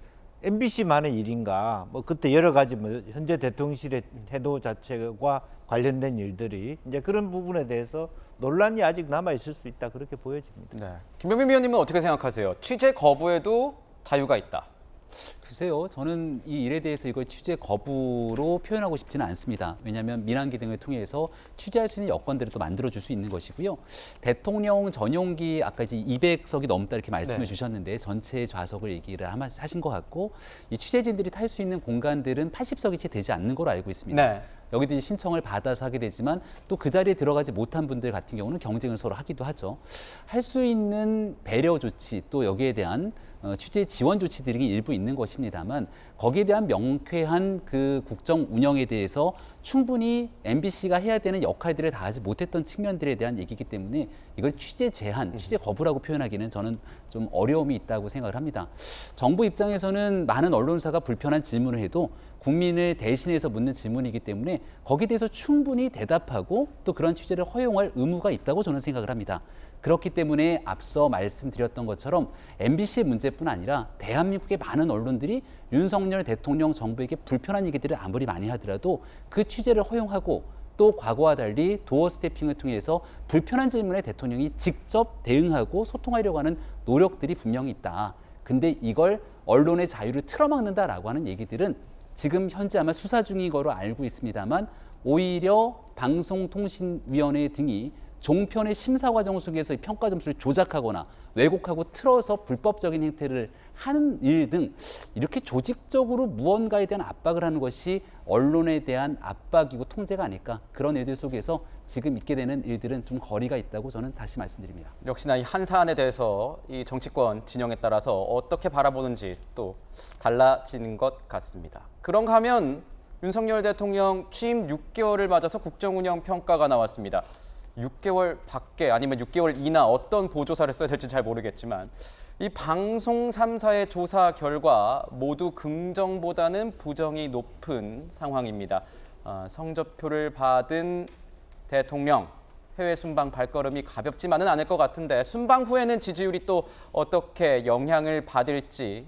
G: MBC만의 일인가 뭐 그때 여러 가지 현재 대통령실의 태도 자체와 관련된 일들이 이제 그런 부분에 대해서 논란이 아직 남아 있을 수 있다 그렇게 보여집니다.
A: 네. 김병민 위원님은 어떻게 생각하세요? 취재 거부에도 자유가 있다.
C: 글쎄요, 저는 이 일에 대해서 이걸 취재 거부로 표현하고 싶지는 않습니다. 왜냐하면 민항기 등을 통해서 취재할 수 있는 여건들을 또 만들어줄 수 있는 것이고요. 대통령 전용기 아까 이제 200석이 넘다 이렇게 말씀을 주셨는데 전체 좌석을 얘기를 하신 것 같고 이 취재진들이 탈 수 있는 공간들은 80석이 채 되지 않는 걸로 알고 있습니다.
A: 네.
C: 여기도 신청을 받아서 하게 되지만 또 그 자리에 들어가지 못한 분들 같은 경우는 경쟁을 서로 하기도 하죠. 할 수 있는 배려 조치 또 여기에 대한 취재 지원 조치들이 일부 있는 것입니다만 거기에 대한 명쾌한 그 국정 운영에 대해서 충분히 MBC가 해야 되는 역할들을 다하지 못했던 측면들에 대한 얘기이기 때문에 이걸 취재 제한, 취재 거부라고 표현하기는 저는 좀 어려움이 있다고 생각을 합니다. 정부 입장에서는 많은 언론사가 불편한 질문을 해도 국민을 대신해서 묻는 질문이기 때문에 거기에 대해서 충분히 대답하고 또 그런 취재를 허용할 의무가 있다고 저는 생각을 합니다. 그렇기 때문에 앞서 말씀드렸던 것처럼 MBC의 문제뿐 아니라 대한민국의 많은 언론들이 윤석열 대통령 정부에게 불편한 얘기들을 아무리 많이 하더라도 그 취재를 허용하고 또 과거와 달리 도어 스태핑을 통해서 불편한 질문에 대통령이 직접 대응하고 소통하려고 하는 노력들이 분명히 있다. 근데 이걸 언론의 자유를 틀어막는다라고 하는 얘기들은 지금 현재 아마 수사 중인 거로 알고 있습니다만 오히려 방송통신위원회 등이 종편의 심사 과정 속에서 평가 점수를 조작하거나 왜곡하고 틀어서 불법적인 행태를 하는 일 등 이렇게 조직적으로 무언가에 대한 압박을 하는 것이 언론에 대한 압박이고 통제가 아닐까, 그런 일들 속에서 지금 있게 되는 일들은 좀 거리가 있다고 저는 다시 말씀드립니다.
A: 역시나 이 한 사안에 대해서 이 정치권 진영에 따라서 어떻게 바라보는지 또 달라지는 것 같습니다. 그런가 하면 윤석열 대통령 취임 6개월을 맞아서 국정운영 평가가 나왔습니다. 6개월 밖에 아니면 6개월 이나 어떤 보조사를 써야 될지 잘 모르겠지만 이 방송 3사의 조사 결과 모두 긍정보다는 부정이 높은 상황입니다. 성적표를 받은 대통령, 해외 순방 발걸음이 가볍지만은 않을 것 같은데 순방 후에는 지지율이 또 어떻게 영향을 받을지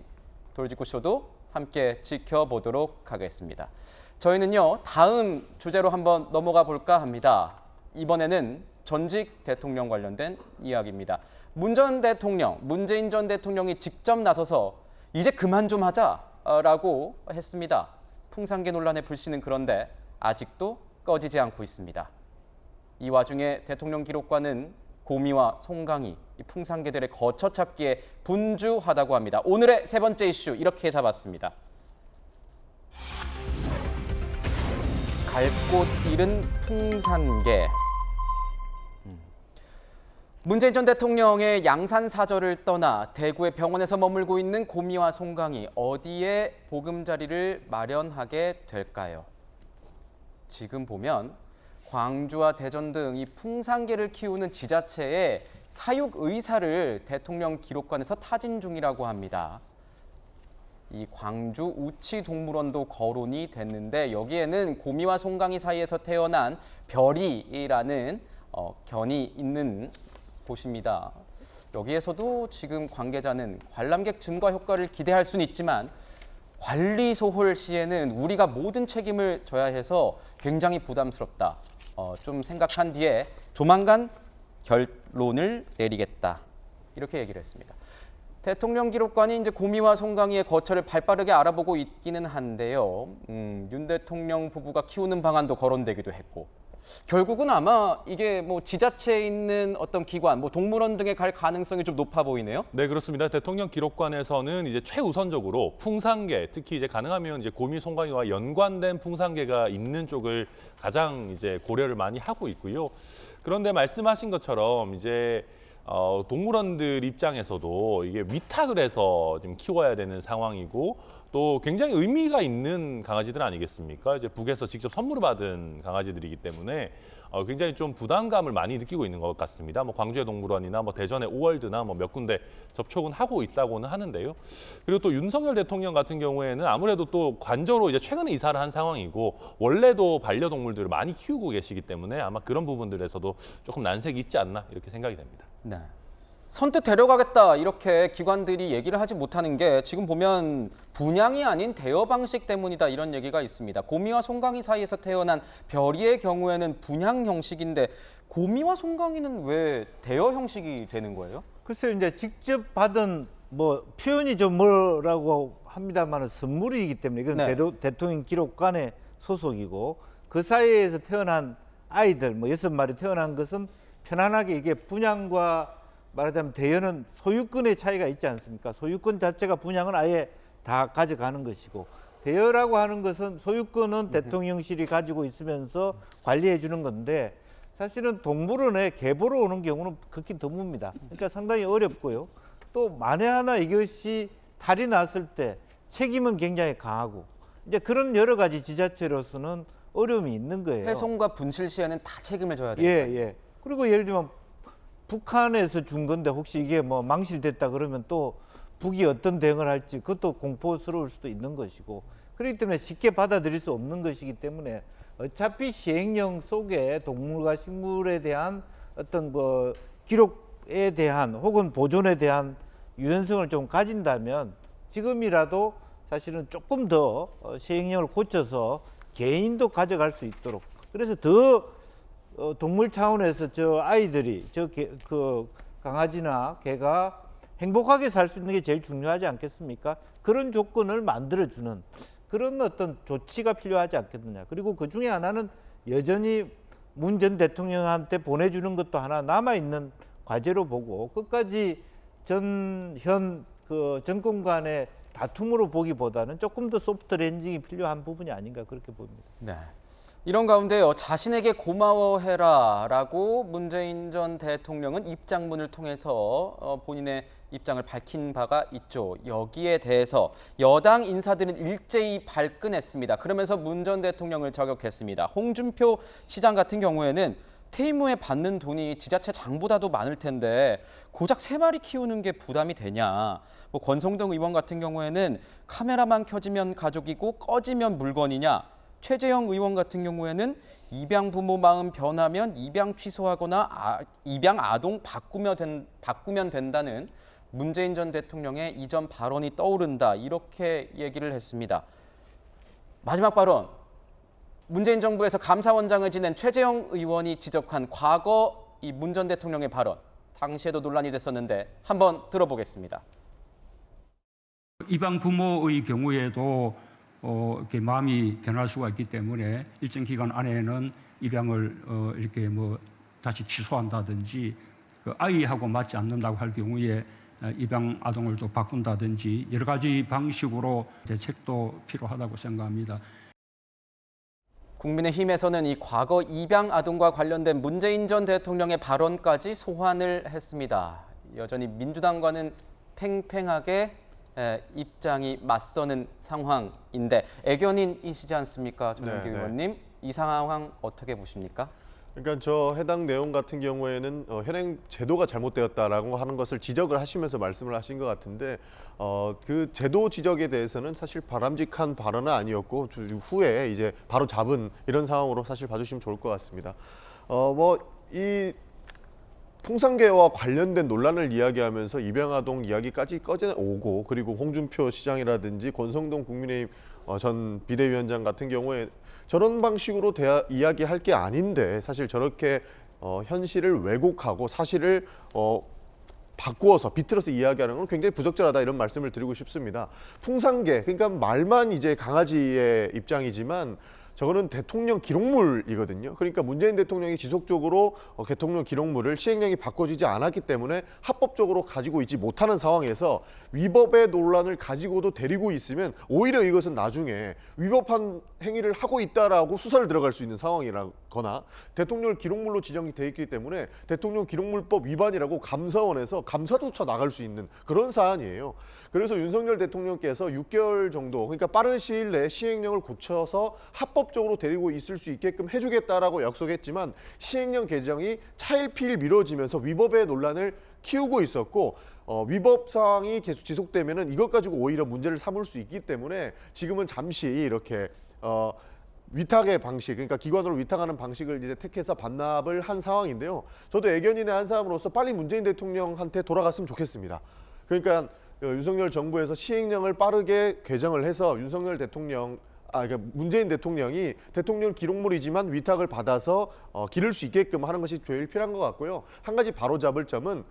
A: 돌직구쇼도 함께 지켜보도록 하겠습니다. 저희는요, 다음 주제로 한번 넘어가 볼까 합니다. 이번에는 전직 대통령 관련된 이야기입니다. 문재인 전 대통령이 직접 나서서 이제 그만 좀 하자라고 했습니다. 풍산계 논란의 불씨는 그런데 아직도 꺼지지 않고 있습니다. 이 와중에 대통령 기록관은 고미와 송강이 이 풍산계들의 거처 찾기에 분주하다고 합니다. 오늘의 세 번째 이슈 이렇게 잡았습니다. 갈 곳 잃은 풍산계. 문재인 전 대통령의 양산 사절을 떠나 대구의 병원에서 머물고 있는 고미와 송강이 어디에 보금자리를 마련하게 될까요? 지금 보면 광주와 대전 등 이 풍산개를 키우는 지자체의 사육 의사를 대통령 기록관에서 타진 중이라고 합니다. 이 광주 우치동물원도 거론이 됐는데 여기에는 고미와 송강이 사이에서 태어난 별이라는 견이 있는 곳입니다. 여기에서도 지금 관계자는 관람객 증가 효과를 기대할 수는 있지만 관리 소홀 시에는 우리가 모든 책임을 져야 해서 굉장히 부담스럽다. 좀 생각한 뒤에 조만간 결론을 내리겠다. 이렇게 얘기를 했습니다. 대통령 기록관이 이제 고미와 송강이의 거처를 발빠르게 알아보고 있기는 한데요. 윤 대통령 부부가 키우는 방안도 거론되기도 했고 결국은 아마 이게 뭐 지자체에 있는 어떤 기관, 뭐 동물원 등에 갈 가능성이 좀 높아 보이네요.
F: 네, 그렇습니다. 대통령 기록관에서는 이제 최우선적으로 풍산계, 특히 이제 가능하면 이제 고미 송강이와 연관된 풍산계가 있는 쪽을 가장 이제 고려를 많이 하고 있고요. 그런데 말씀하신 것처럼 이제 동물원들 입장에서도 이게 위탁을 해서 좀 키워야 되는 상황이고 또 굉장히 의미가 있는 강아지들 아니겠습니까? 이제 북에서 직접 선물을 받은 강아지들이기 때문에 굉장히 좀 부담감을 많이 느끼고 있는 것 같습니다. 뭐 광주의 동물원이나 뭐 대전의 오월드나 뭐 몇 군데 접촉은 하고 있다고는 하는데요. 그리고 또 윤석열 대통령 같은 경우에는 아무래도 또 관저로 이제 최근에 이사를 한 상황이고 원래도 반려동물들을 많이 키우고 계시기 때문에 아마 그런 부분들에서도 조금 난색이 있지 않나 이렇게 생각이 됩니다.
A: 네. 선뜻 데려가겠다 이렇게 기관들이 얘기를 하지 못하는 게 지금 보면 분양이 아닌 대여 방식 때문이다 이런 얘기가 있습니다. 고미와 송강이 사이에서 태어난 별이의 경우에는 분양 형식인데 고미와 송강이는 왜 대여 형식이 되는 거예요?
G: 글쎄요, 이제 직접 받은 뭐 표현이 좀 뭐라고 합니다만 선물이기 때문에 이건
A: 네.
G: 대통령 기록관의 소속이고 그 사이에서 태어난 아이들 뭐 6마리 태어난 것은 편안하게 이게 분양과 말하자면 대여는 소유권의 차이가 있지 않습니까? 소유권 자체가 분양은 아예 다 가져가는 것이고 대여라고 하는 것은 소유권은 대통령실이 가지고 있으면서 관리해 주는 건데 사실은 동물원에 계보로 오는 경우는 극히 드뭅니다. 그러니까 상당히 어렵고요. 또 만에 하나 이것이 탈이 났을 때 책임은 굉장히 강하고 이제 그런 여러 가지 지자체로서는 어려움이 있는 거예요.
A: 훼손과 분실 시에는 다 책임을 져야 돼요.
G: 예. 그리고 예를 들면 북한에서 준 건데 혹시 이게 뭐 망실됐다 그러면 또 북이 어떤 대응을 할지 그것도 공포스러울 수도 있는 것이고 그렇기 때문에 쉽게 받아들일 수 없는 것이기 때문에 어차피 시행령 속에 동물과 식물에 대한 어떤 뭐 기록 지속에 대한 혹은 보존에 대한 유연성을 좀 가진다면 지금이라도 사실은 조금 더 시행령을 고쳐서 개인도 가져갈 수 있도록, 그래서 더 동물 차원에서 저 아이들이 그 강아지나 개가 행복하게 살 수 있는 게 제일 중요하지 않겠습니까? 그런 조건을 만들어주는 그런 어떤 조치가 필요하지 않겠느냐. 그리고 그 중에 하나는 여전히 문 전 대통령한테 보내주는 것도 하나 남아있는 과제로 보고 끝까지 현 정권 간의 다툼으로 보기보다는 조금 더 소프트 랜딩이 필요한 부분이 아닌가 그렇게 봅니다.
A: 네. 이런 가운데요, 자신에게 고마워해라라고 문재인 전 대통령은 입장문을 통해서 본인의 입장을 밝힌 바가 있죠. 여기에 대해서 여당 인사들은 일제히 발끈했습니다. 그러면서 문 전 대통령을 저격했습니다. 홍준표 시장 같은 경우에는 퇴임 후에 받는 돈이 지자체 장보다도 많을 텐데 고작 3마리 키우는 게 부담이 되냐. 뭐 권성동 의원 같은 경우에는 카메라만 켜지면 가족이고 꺼지면 물건이냐. 최재형 의원 같은 경우에는 입양 부모 마음 변하면 입양 취소하거나 입양 아동 바꾸면 된다는 문재인 전 대통령의 이전 발언이 떠오른다. 이렇게 얘기를 했습니다. 마지막 발언. 문재인 정부에서 감사원장을 지낸 최재형 의원이 지적한 과거 이 문 전 대통령의 발언. 당시에도 논란이 됐었는데 한번 들어보겠습니다.
S: 입양 부모의 경우에도 이렇게 마음이 변할 수가 있기 때문에 일정 기간 안에는 입양을 이렇게 뭐 다시 취소한다든지 그 아이하고 맞지 않는다고 할 경우에 입양 아동을 또 바꾼다든지 여러 가지 방식으로 대책도 필요하다고 생각합니다.
A: 국민의힘에서는 이 과거 입양 아동과 관련된 문재인 전 대통령의 발언까지 소환을 했습니다. 여전히 민주당과는 팽팽하게 입장이 맞서는 상황인데 애견인이시지 않습니까, 전영기 의원님? 이 상황 어떻게 보십니까?
E: 그러니까 저 해당 내용 같은 경우에는 현행 제도가 잘못되었다라고 하는 것을 지적을 하시면서 말씀을 하신 것 같은데 그 제도 지적에 대해서는 사실 바람직한 발언은 아니었고 후에 이제 바로 잡은 이런 상황으로 사실 봐주시면 좋을 것 같습니다. 이 풍산개와 관련된 논란을 이야기하면서 입양아동 이야기까지 꺼져오고 그리고 홍준표 시장이라든지 권성동 국민의힘 전 비대위원장 같은 경우에 저런 방식으로 이야기할 게 아닌데 사실 저렇게 현실을 왜곡하고 사실을 바꾸어서 비틀어서 이야기하는 건 굉장히 부적절하다 이런 말씀을 드리고 싶습니다. 풍산개, 그러니까 말만 이제 강아지의 입장이지만 저거는 대통령 기록물이거든요. 그러니까 문재인 대통령이 지속적으로 대통령 기록물을 시행령이 바꿔지지 않았기 때문에 합법적으로 가지고 있지 못하는 상황에서 위법의 논란을 가지고도 데리고 있으면 오히려 이것은 나중에 위법한 행위를 하고 있다라고 수사를 들어갈 수 있는 상황이라거나 대통령 기록물로 지정이 돼 있기 때문에 대통령 기록물법 위반이라고 감사원에서 감사조차 나갈 수 있는 그런 사안이에요. 그래서 윤석열 대통령께서 6개월 정도, 그러니까 빠른 시일 내에 시행령을 고쳐서 합법적으로 데리고 있을 수 있게끔 해주겠다라고 약속했지만 시행령 개정이 차일피일 미뤄지면서 위법의 논란을 키우고 있었고 위법 사항이 계속 지속되면은 이것 가지고 오히려 문제를 삼을 수 있기 때문에 지금은 잠시 이렇게 위탁의 방식, 그러니까 기관으로 위탁하는 방식을 이제 택해서 반납을 한 상황인데요. 저도 애견인의 한 사람으로서 빨리 문재인 대통령한테 돌아갔으면 좋겠습니다. 그러니까 윤석열 정부에서 시행령을 빠르게 개정을 해서 윤석열 대통령, 그러니까 문재인 대통령이 대통령 기록물이지만 위탁을 받아서 기를 수 있게끔 하는 것이 제일 필요한 것 같고요. 한 가지 바로잡을 점은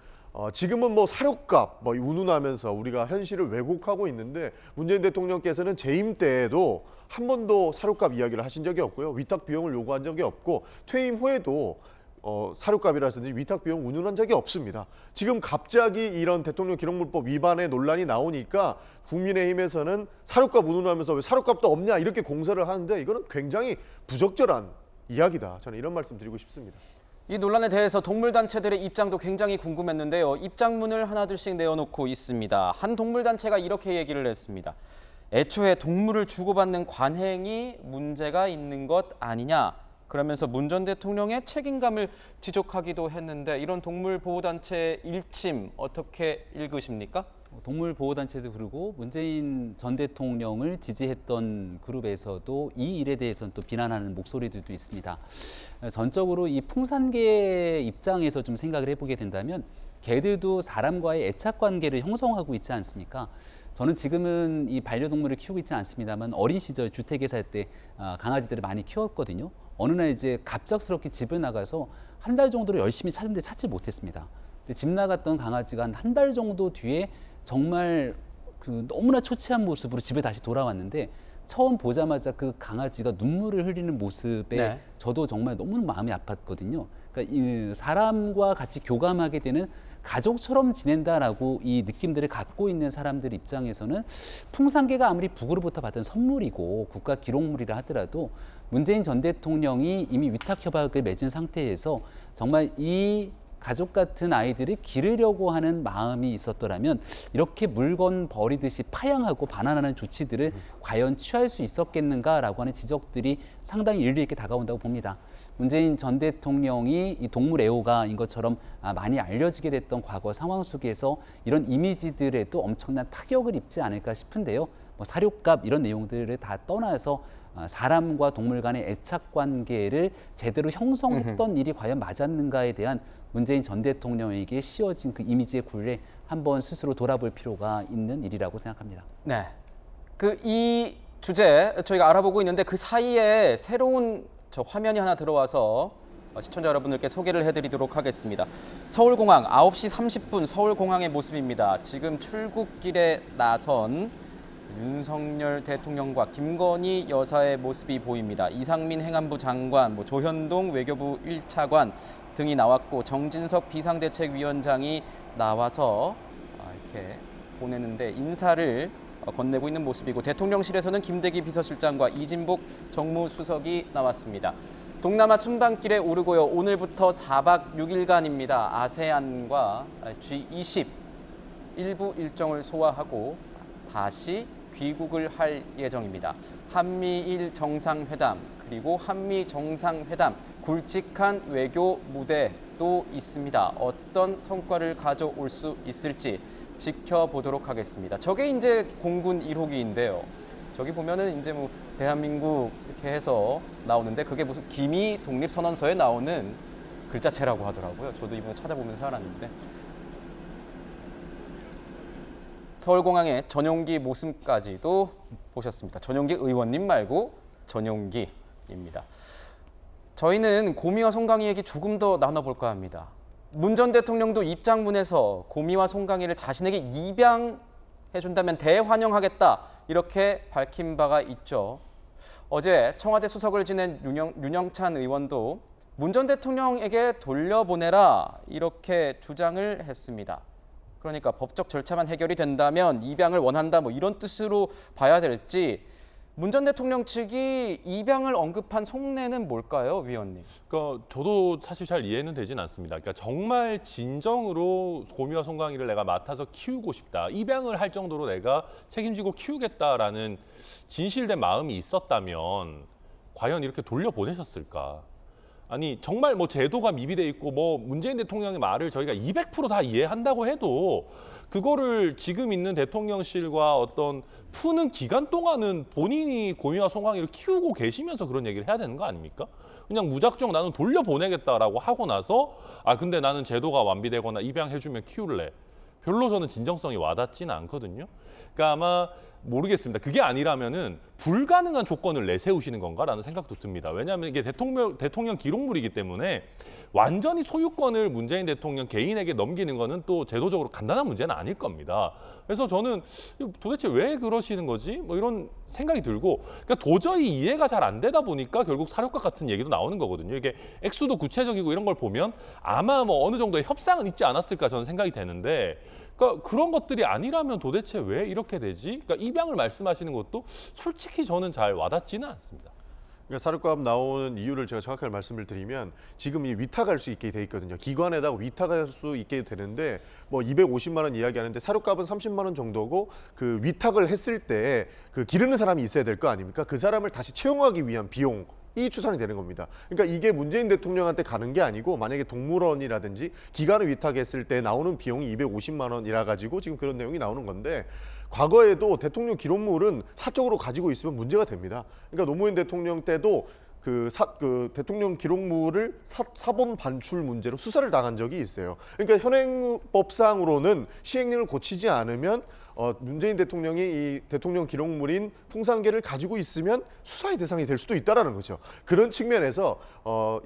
E: 지금은 뭐 사료값 운운하면서 우리가 현실을 왜곡하고 있는데 문재인 대통령께서는 재임 때에도 한 번도 사료값 이야기를 하신 적이 없고요. 위탁 비용을 요구한 적이 없고 퇴임 후에도 사료값이라든지 위탁 비용 운운한 적이 없습니다. 지금 갑자기 이런 대통령 기록물법 위반의 논란이 나오니까 국민의힘에서는 사료값 운운하면서 왜 사료값도 없냐 이렇게 공세를 하는데 이거는 굉장히 부적절한 이야기다. 저는 이런 말씀 드리고 싶습니다.
A: 이 논란에 대해서 동물단체들의 입장도 굉장히 궁금했는데요. 입장문을 하나둘씩 내어놓고 있습니다. 한 동물단체가 이렇게 얘기를 했습니다. 애초에 동물을 주고받는 관행이 문제가 있는 것 아니냐. 그러면서 문 전 대통령의 책임감을 지적하기도 했는데 이런 동물보호단체 일침 어떻게 읽으십니까?
C: 동물보호단체도 그러고 문재인 전 대통령을 지지했던 그룹에서도 이 일에 대해서는 또 비난하는 목소리들도 있습니다. 전적으로 이 풍산개 입장에서 좀 생각을 해보게 된다면 개들도 사람과의 애착 관계를 형성하고 있지 않습니까? 저는 지금은 이 반려동물을 키우고 있지 않습니다만 어린 시절 주택에 살 때 강아지들을 많이 키웠거든요. 어느 날 이제 갑작스럽게 집을 나가서 한 달 정도를 열심히 찾는데 찾지 못했습니다. 근데 집 나갔던 강아지가 한 달 정도 뒤에 정말 그 너무나 초췌한 모습으로 집에 다시 돌아왔는데 처음 보자마자 그 강아지가 눈물을 흘리는 모습에
A: 네.
C: 저도 정말 너무 마음이 아팠거든요. 그러니까 이 사람과 같이 교감하게 되는 가족처럼 지낸다라고 이 느낌들을 갖고 있는 사람들 입장에서는 풍산개가 아무리 북으로부터 받은 선물이고 국가 기록물이라 하더라도 문재인 전 대통령이 이미 위탁협약을 맺은 상태에서 정말 이 가족 같은 아이들을 기르려고 하는 마음이 있었더라면 이렇게 물건 버리듯이 파양하고 반환하는 조치들을 과연 취할 수 있었겠는가라고 하는 지적들이 상당히 일리 있게 다가온다고 봅니다. 문재인 전 대통령이 이 동물 애호가인 것처럼 많이 알려지게 됐던 과거 상황 속에서 이런 이미지들에도 엄청난 타격을 입지 않을까 싶은데요. 뭐 사료값 이런 내용들을 다 떠나서 사람과 동물 간의 애착 관계를 제대로 형성했던 일이 과연 맞았는가에 대한 문재인 전 대통령에게 씌워진 그 이미지의 굴레 한번 스스로 돌아볼 필요가 있는 일이라고 생각합니다.
A: 네. 이 주제 저희가 알아보고 있는데 그 사이에 새로운 저 화면이 하나 들어와서 시청자 여러분들께 소개를 해드리도록 하겠습니다. 서울공항 9시 30분 서울공항의 모습입니다. 지금 출국길에 나선 윤석열 대통령과 김건희 여사의 모습이 보입니다. 이상민 행안부 장관, 조현동 외교부 1차관 등이 나왔고 정진석 비상대책위원장이 나와서 이렇게 보내는데 인사를 건네고 있는 모습이고 대통령실에서는 김대기 비서실장과 이진복 정무수석이 나왔습니다. 동남아 순방길에 오르고요. 오늘부터 4박 6일간입니다. 아세안과 G20 일부 일정을 소화하고 다시 귀국을 할 예정입니다. 한미일 정상회담 그리고 한미 정상회담 굵직한 외교 무대도 있습니다. 어떤 성과를 가져올 수 있을지 지켜보도록 하겠습니다. 저게 이제 공군 1호기인데요. 저기 보면은 이제 뭐 대한민국 이렇게 해서 나오는데 그게 무슨 기미 독립선언서에 나오는 글자체라고 하더라고요. 저도 이번에 찾아보면서 알았는데. 서울공항의 전용기 모습까지도 보셨습니다. 전용기 의원님 말고 전용기입니다. 저희는 고미와 송강이 얘기 조금 더 나눠볼까 합니다. 문 전 대통령도 입장문에서 고미와 송강이를 자신에게 입양해준다면 대환영하겠다 이렇게 밝힌 바가 있죠. 어제 청와대 수석을 지낸 윤영찬 의원도 문 전 대통령에게 돌려보내라 이렇게 주장을 했습니다. 그러니까 법적 절차만 해결이 된다면 입양을 원한다 뭐 이런 뜻으로 봐야 될지 문 전 대통령 측이 입양을 언급한 속내는 뭘까요, 위원님?
F: 그러니까 저도 사실 잘 이해는 되진 않습니다. 그러니까 정말 진정으로 고미와 송강이를 내가 맡아서 키우고 싶다, 입양을 할 정도로 내가 책임지고 키우겠다라는 진실된 마음이 있었다면 과연 이렇게 돌려보내셨을까? 아니 정말 뭐 제도가 미비돼 있고 뭐 문재인 대통령의 말을 저희가 200% 다 이해한다고 해도 그거를 지금 있는 대통령실과 어떤 푸는 기간 동안은 본인이 고미와 송강이를 키우고 계시면서 그런 얘기를 해야 되는 거 아닙니까? 그냥 무작정 나는 돌려보내겠다라고 하고 나서 근데 나는 제도가 완비되거나 입양해주면 키울래. 별로 저는 진정성이 와닿지는 않거든요. 그러니까 아마 모르겠습니다. 그게 아니라면은 불가능한 조건을 내세우시는 건가라는 생각도 듭니다. 왜냐하면 이게 대통령 기록물이기 때문에 완전히 소유권을 문재인 대통령 개인에게 넘기는 거는 또 제도적으로 간단한 문제는 아닐 겁니다. 그래서 저는 도대체 왜 그러시는 거지? 뭐 이런 생각이 들고, 그러니까 도저히 이해가 잘 안 되다 보니까 결국 사료값 같은 얘기도 나오는 거거든요. 이게 액수도 구체적이고 이런 걸 보면 아마 뭐 어느 정도의 협상은 있지 않았을까 저는 생각이 되는데, 그러니까 그런 것들이 아니라면 도대체 왜 이렇게 되지? 그러니까 입양을 말씀하시는 것도 솔직히 저는 잘 와닿지는 않습니다.
E: 그러니까 사료값 나오는 이유를 제가 정확하게 말씀을 드리면 지금 이 위탁할 수 있게 돼 있거든요. 기관에다가 위탁할 수 있게 되는데 뭐 250만 원 이야기하는데 사료값은 30만 원 정도고 그 위탁을 했을 때 그 기르는 사람이 있어야 될 거 아닙니까? 그 사람을 다시 채용하기 위한 비용. 이 추산이 되는 겁니다. 그러니까 이게 문재인 대통령한테 가는 게 아니고 만약에 동물원이라든지 기관을 위탁했을 때 나오는 비용이 250만 원이라 가지고 지금 그런 내용이 나오는 건데, 과거에도 대통령 기록물은 사적으로 가지고 있으면 문제가 됩니다. 그러니까 노무현 대통령 때도 그 대통령 기록물을 사본 반출 문제로 수사를 당한 적이 있어요. 그러니까 현행법상으로는 시행령을 고치지 않으면 문재인 대통령이 이 대통령 기록물인 풍산개를 가지고 있으면 수사의 대상이 될 수도 있다라는 거죠. 그런 측면에서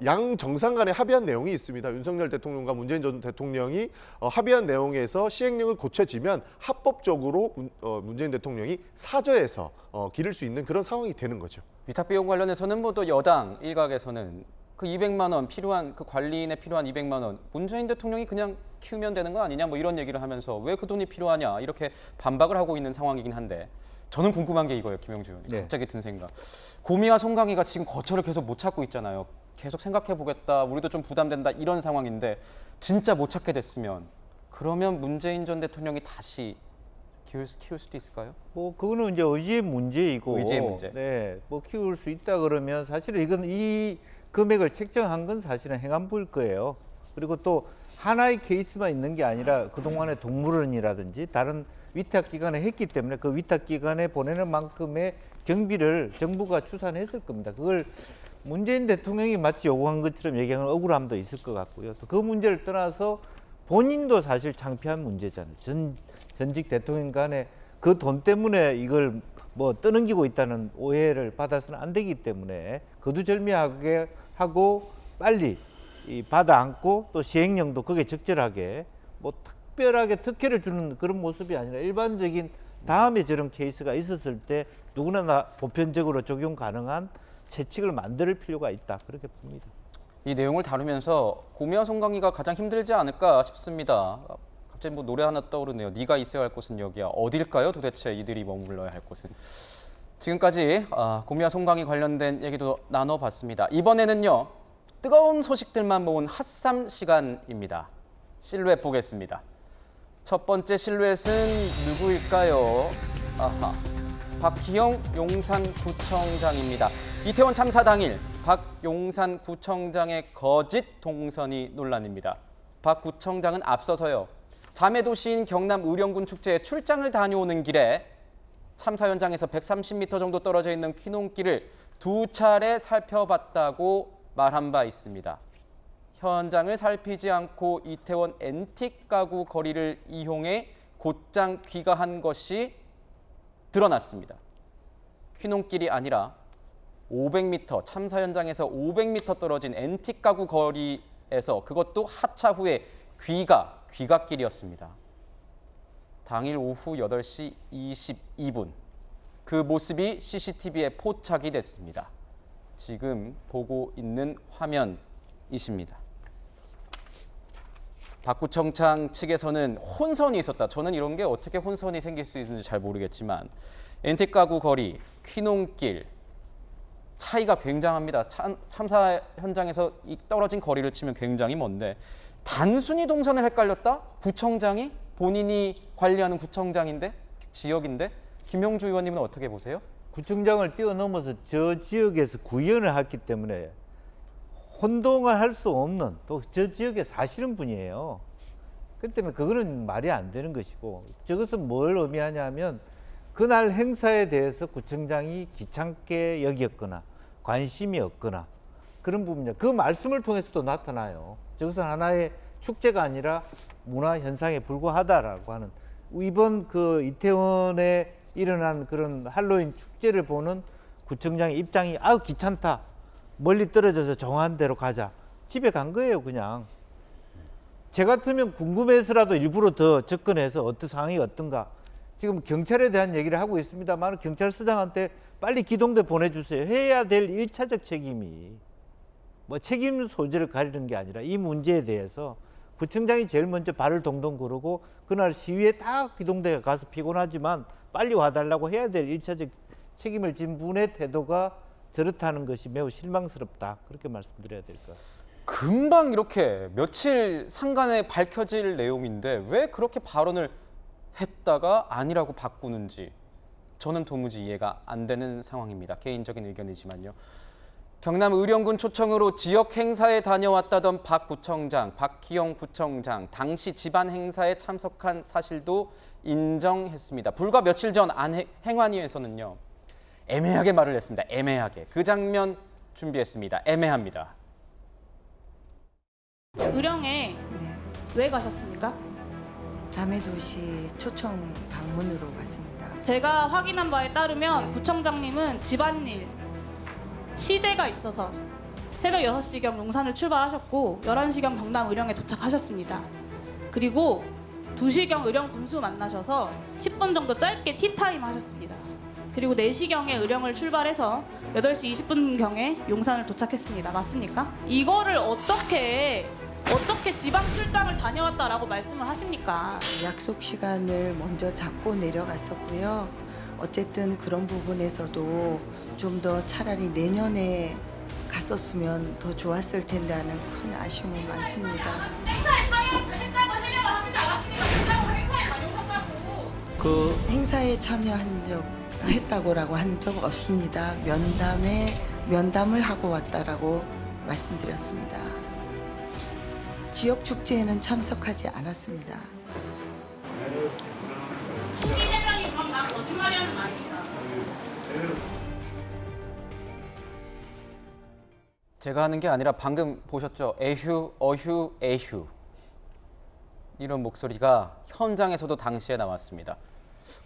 E: 양 정상 간에 합의한 내용이 있습니다. 윤석열 대통령과 문재인 전 대통령이 합의한 내용에서 시행령을 고쳐지면 합법적으로 문재인 대통령이 사저에서 기를 수 있는 그런 상황이 되는 거죠.
A: 위탁 비용 관련해서는 뭐 또 여당 일각에서는 그 200만 원 필요한 그 관리인에 필요한 200만 원 문재인 대통령이 그냥 키우면 되는 거 아니냐 뭐 이런 얘기를 하면서 왜 그 돈이 필요하냐 이렇게 반박을 하고 있는 상황이긴 한데 저는 궁금한 게 이거예요. 김영주 의원님.
G: 네.
A: 갑자기 든 생각. 고미와 송강이가 지금 거처를 계속 못 찾고 있잖아요. 계속 생각해 보겠다. 우리도 좀 부담된다. 이런 상황인데 진짜 못 찾게 됐으면 그러면 문재인 전 대통령이 다시 키울 수도 있을까요?
G: 뭐 그거는 이제 의지의 문제이고,
A: 의지의 문제.
G: 네, 뭐 키울 수 있다 그러면 사실은 이건 이 금액을 책정한 건 사실은 행안부일 거예요. 그리고 또 하나의 케이스만 있는 게 아니라 그동안에 동물원이라든지 다른 위탁기관에 했기 때문에 그 위탁기관에 보내는 만큼의 경비를 정부가 추산했을 겁니다. 그걸 문재인 대통령이 마치 요구한 것처럼 얘기하는 억울함도 있을 것 같고요. 또 그 문제를 떠나서 본인도 사실 창피한 문제잖아요. 전직 대통령 간에 그 돈 때문에 이걸 뭐 떠넘기고 있다는 오해를 받아서는 안 되기 때문에 거두절미하게 하고 빨리 받아 안고 또 시행령도 그게 적절하게 뭐 특별하게 특혜를 주는 그런 모습이 아니라 일반적인 다음에 저런 케이스가 있었을 때 누구나 보편적으로 적용 가능한 채칙을 만들 필요가 있다 그렇게 봅니다.
A: 이 내용을 다루면서 고미와 송강이가 가장 힘들지 않을까 싶습니다. 갑자기 뭐 노래 하나 떠오르네요. 네가 있어야 할 곳은 여기야. 어딜까요? 도대체 이들이 머물러야 할 곳은. 지금까지 고미와 송강이 관련된 얘기도 나눠봤습니다. 이번에는요. 뜨거운 소식들만 모은 핫삼 시간입니다. 실루엣 보겠습니다. 첫 번째 실루엣은 누구일까요? 아하, 박희영 용산구청장입니다. 이태원 참사 당일 박 용산구청장의 거짓 동선이 논란입니다. 박 구청장은 앞서서요. 자매도시인 경남 의령군 축제에 출장을 다녀오는 길에 참사 현장에서 130m 정도 떨어져 있는 퀴농길을 2차례 살펴봤다고 말한 바 있습니다. 현장을 살피지 않고 이태원 앤틱 가구 거리를 이용해 곧장 귀가한 것이 드러났습니다. 퀴농길이 아니라 500m, 참사 현장에서 500m 떨어진 앤틱 가구 거리에서 그것도 하차 후에 귀갓길이었습니다. 당일 오후 8시 22분 그 모습이 CCTV에 포착이 됐습니다. 지금 보고 있는 화면이십니다. 박 구청장 측에서는 혼선이 있었다. 저는 이런 게 어떻게 혼선이 생길 수 있는지 잘 모르겠지만 앤틱 가구 거리, 퀴농길 차이가 굉장합니다. 참사 현장에서 이 떨어진 거리를 치면 굉장히 먼데 단순히 동선을 헷갈렸다? 구청장이? 본인이 관리하는 구청장인데? 지역인데? 김영주 의원님은 어떻게 보세요?
G: 구청장을 뛰어넘어서 저 지역에서 구의원을 했기 때문에 혼동을 할 수 없는 또 저 지역에 사시는 분이에요. 그렇기 때문에 그거는 말이 안 되는 것이고 저것은 뭘 의미하냐면 그날 행사에 대해서 구청장이 귀찮게 여겼거나 관심이 없거나 그런 부분이죠. 그 말씀을 통해서도 나타나요. 저것은 하나의 축제가 아니라 문화 현상에 불과하다라고 하는 이번 그 이태원에 일어난 그런 할로윈 축제를 보는 구청장의 입장이 아우 귀찮다. 멀리 떨어져서 정한 대로 가자. 집에 간 거예요, 그냥. 제 같으면 궁금해서라도 일부러 더 접근해서 어떤 상황이 어떤가. 지금 경찰에 대한 얘기를 하고 있습니다만 경찰서장한테 빨리 기동대 보내주세요. 해야 될 1차적 책임이 뭐 책임 소재를 가리는 게 아니라 이 문제에 대해서 구청장이 제일 먼저 발을 동동 구르고 그날 시위에 다 기동대가 가서 피곤하지만 빨리 와달라고 해야 될 1차적 책임을 진 분의 태도가 저렇다는 것이 매우 실망스럽다. 그렇게 말씀드려야 될 것 같습니다.
A: 금방 이렇게 며칠 상간에 밝혀질 내용인데 왜 그렇게 발언을 했다가 아니라고 바꾸는지 저는 도무지 이해가 안 되는 상황입니다. 개인적인 의견이지만요. 경남 의령군 초청으로 지역 행사에 다녀왔다던 박 구청장, 박희영 구청장, 당시 집안 행사에 참석한 사실도 인정했습니다. 불과 며칠 전 행안위에서는요. 애매하게 말을 했습니다. 애매하게. 그 장면 준비했습니다. 애매합니다.
Q: 의령에 왜 가셨습니까?
T: 자매도시 초청 방문으로 갔습니다.
Q: 제가 확인한 바에 따르면 구청장님은 집안일, 시제가 있어서 새벽 6시경 용산을 출발하셨고 11시경 경남 의령에 도착하셨습니다. 그리고 2시경 의령 군수 만나셔서 10분 정도 짧게 티타임 하셨습니다. 그리고 4시경에 의령을 출발해서 8시 20분경에 용산을 도착했습니다. 맞습니까? 이거를 어떻게 지방 출장을 다녀왔다라고 말씀을 하십니까?
T: 약속 시간을 먼저 잡고 내려갔었고요. 어쨌든 그런 부분에서도 좀 더 차라리 내년에 갔었으면 더 좋았을 텐데 하는 큰 아쉬움은 많습니다. 그 행사에 참여했다고라고 한 적 없습니다. 면담을 하고 왔다라고 말씀드렸습니다. 지역 축제에는 참석하지 않았습니다.
Q: 시대장이 그럼 나 거짓말이라는 말입니다.
A: 제가 하는 게 아니라 방금 보셨죠? 에휴, 어휴, 에휴. 이런 목소리가 현장에서도 당시에 나왔습니다.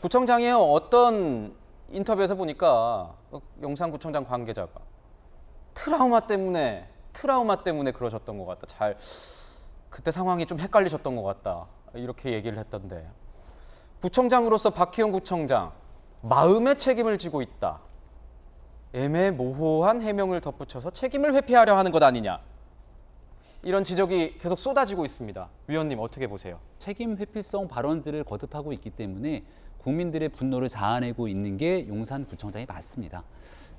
A: 구청장이요. 어떤 인터뷰에서 보니까 용산구청장 관계자가 트라우마 때문에 그러셨던 것 같다. 그때 상황이 좀 헷갈리셨던 것 같다. 이렇게 얘기를 했던데. 구청장으로서 박희용 구청장 마음의 책임을 지고 있다. 애매모호한 해명을 덧붙여서 책임을 회피하려 하는 것 아니냐. 이런 지적이 계속 쏟아지고 있습니다. 위원님 어떻게 보세요?
C: 책임 회피성 발언들을 거듭하고 있기 때문에 국민들의 분노를 자아내고 있는 게 용산구청장이 맞습니다.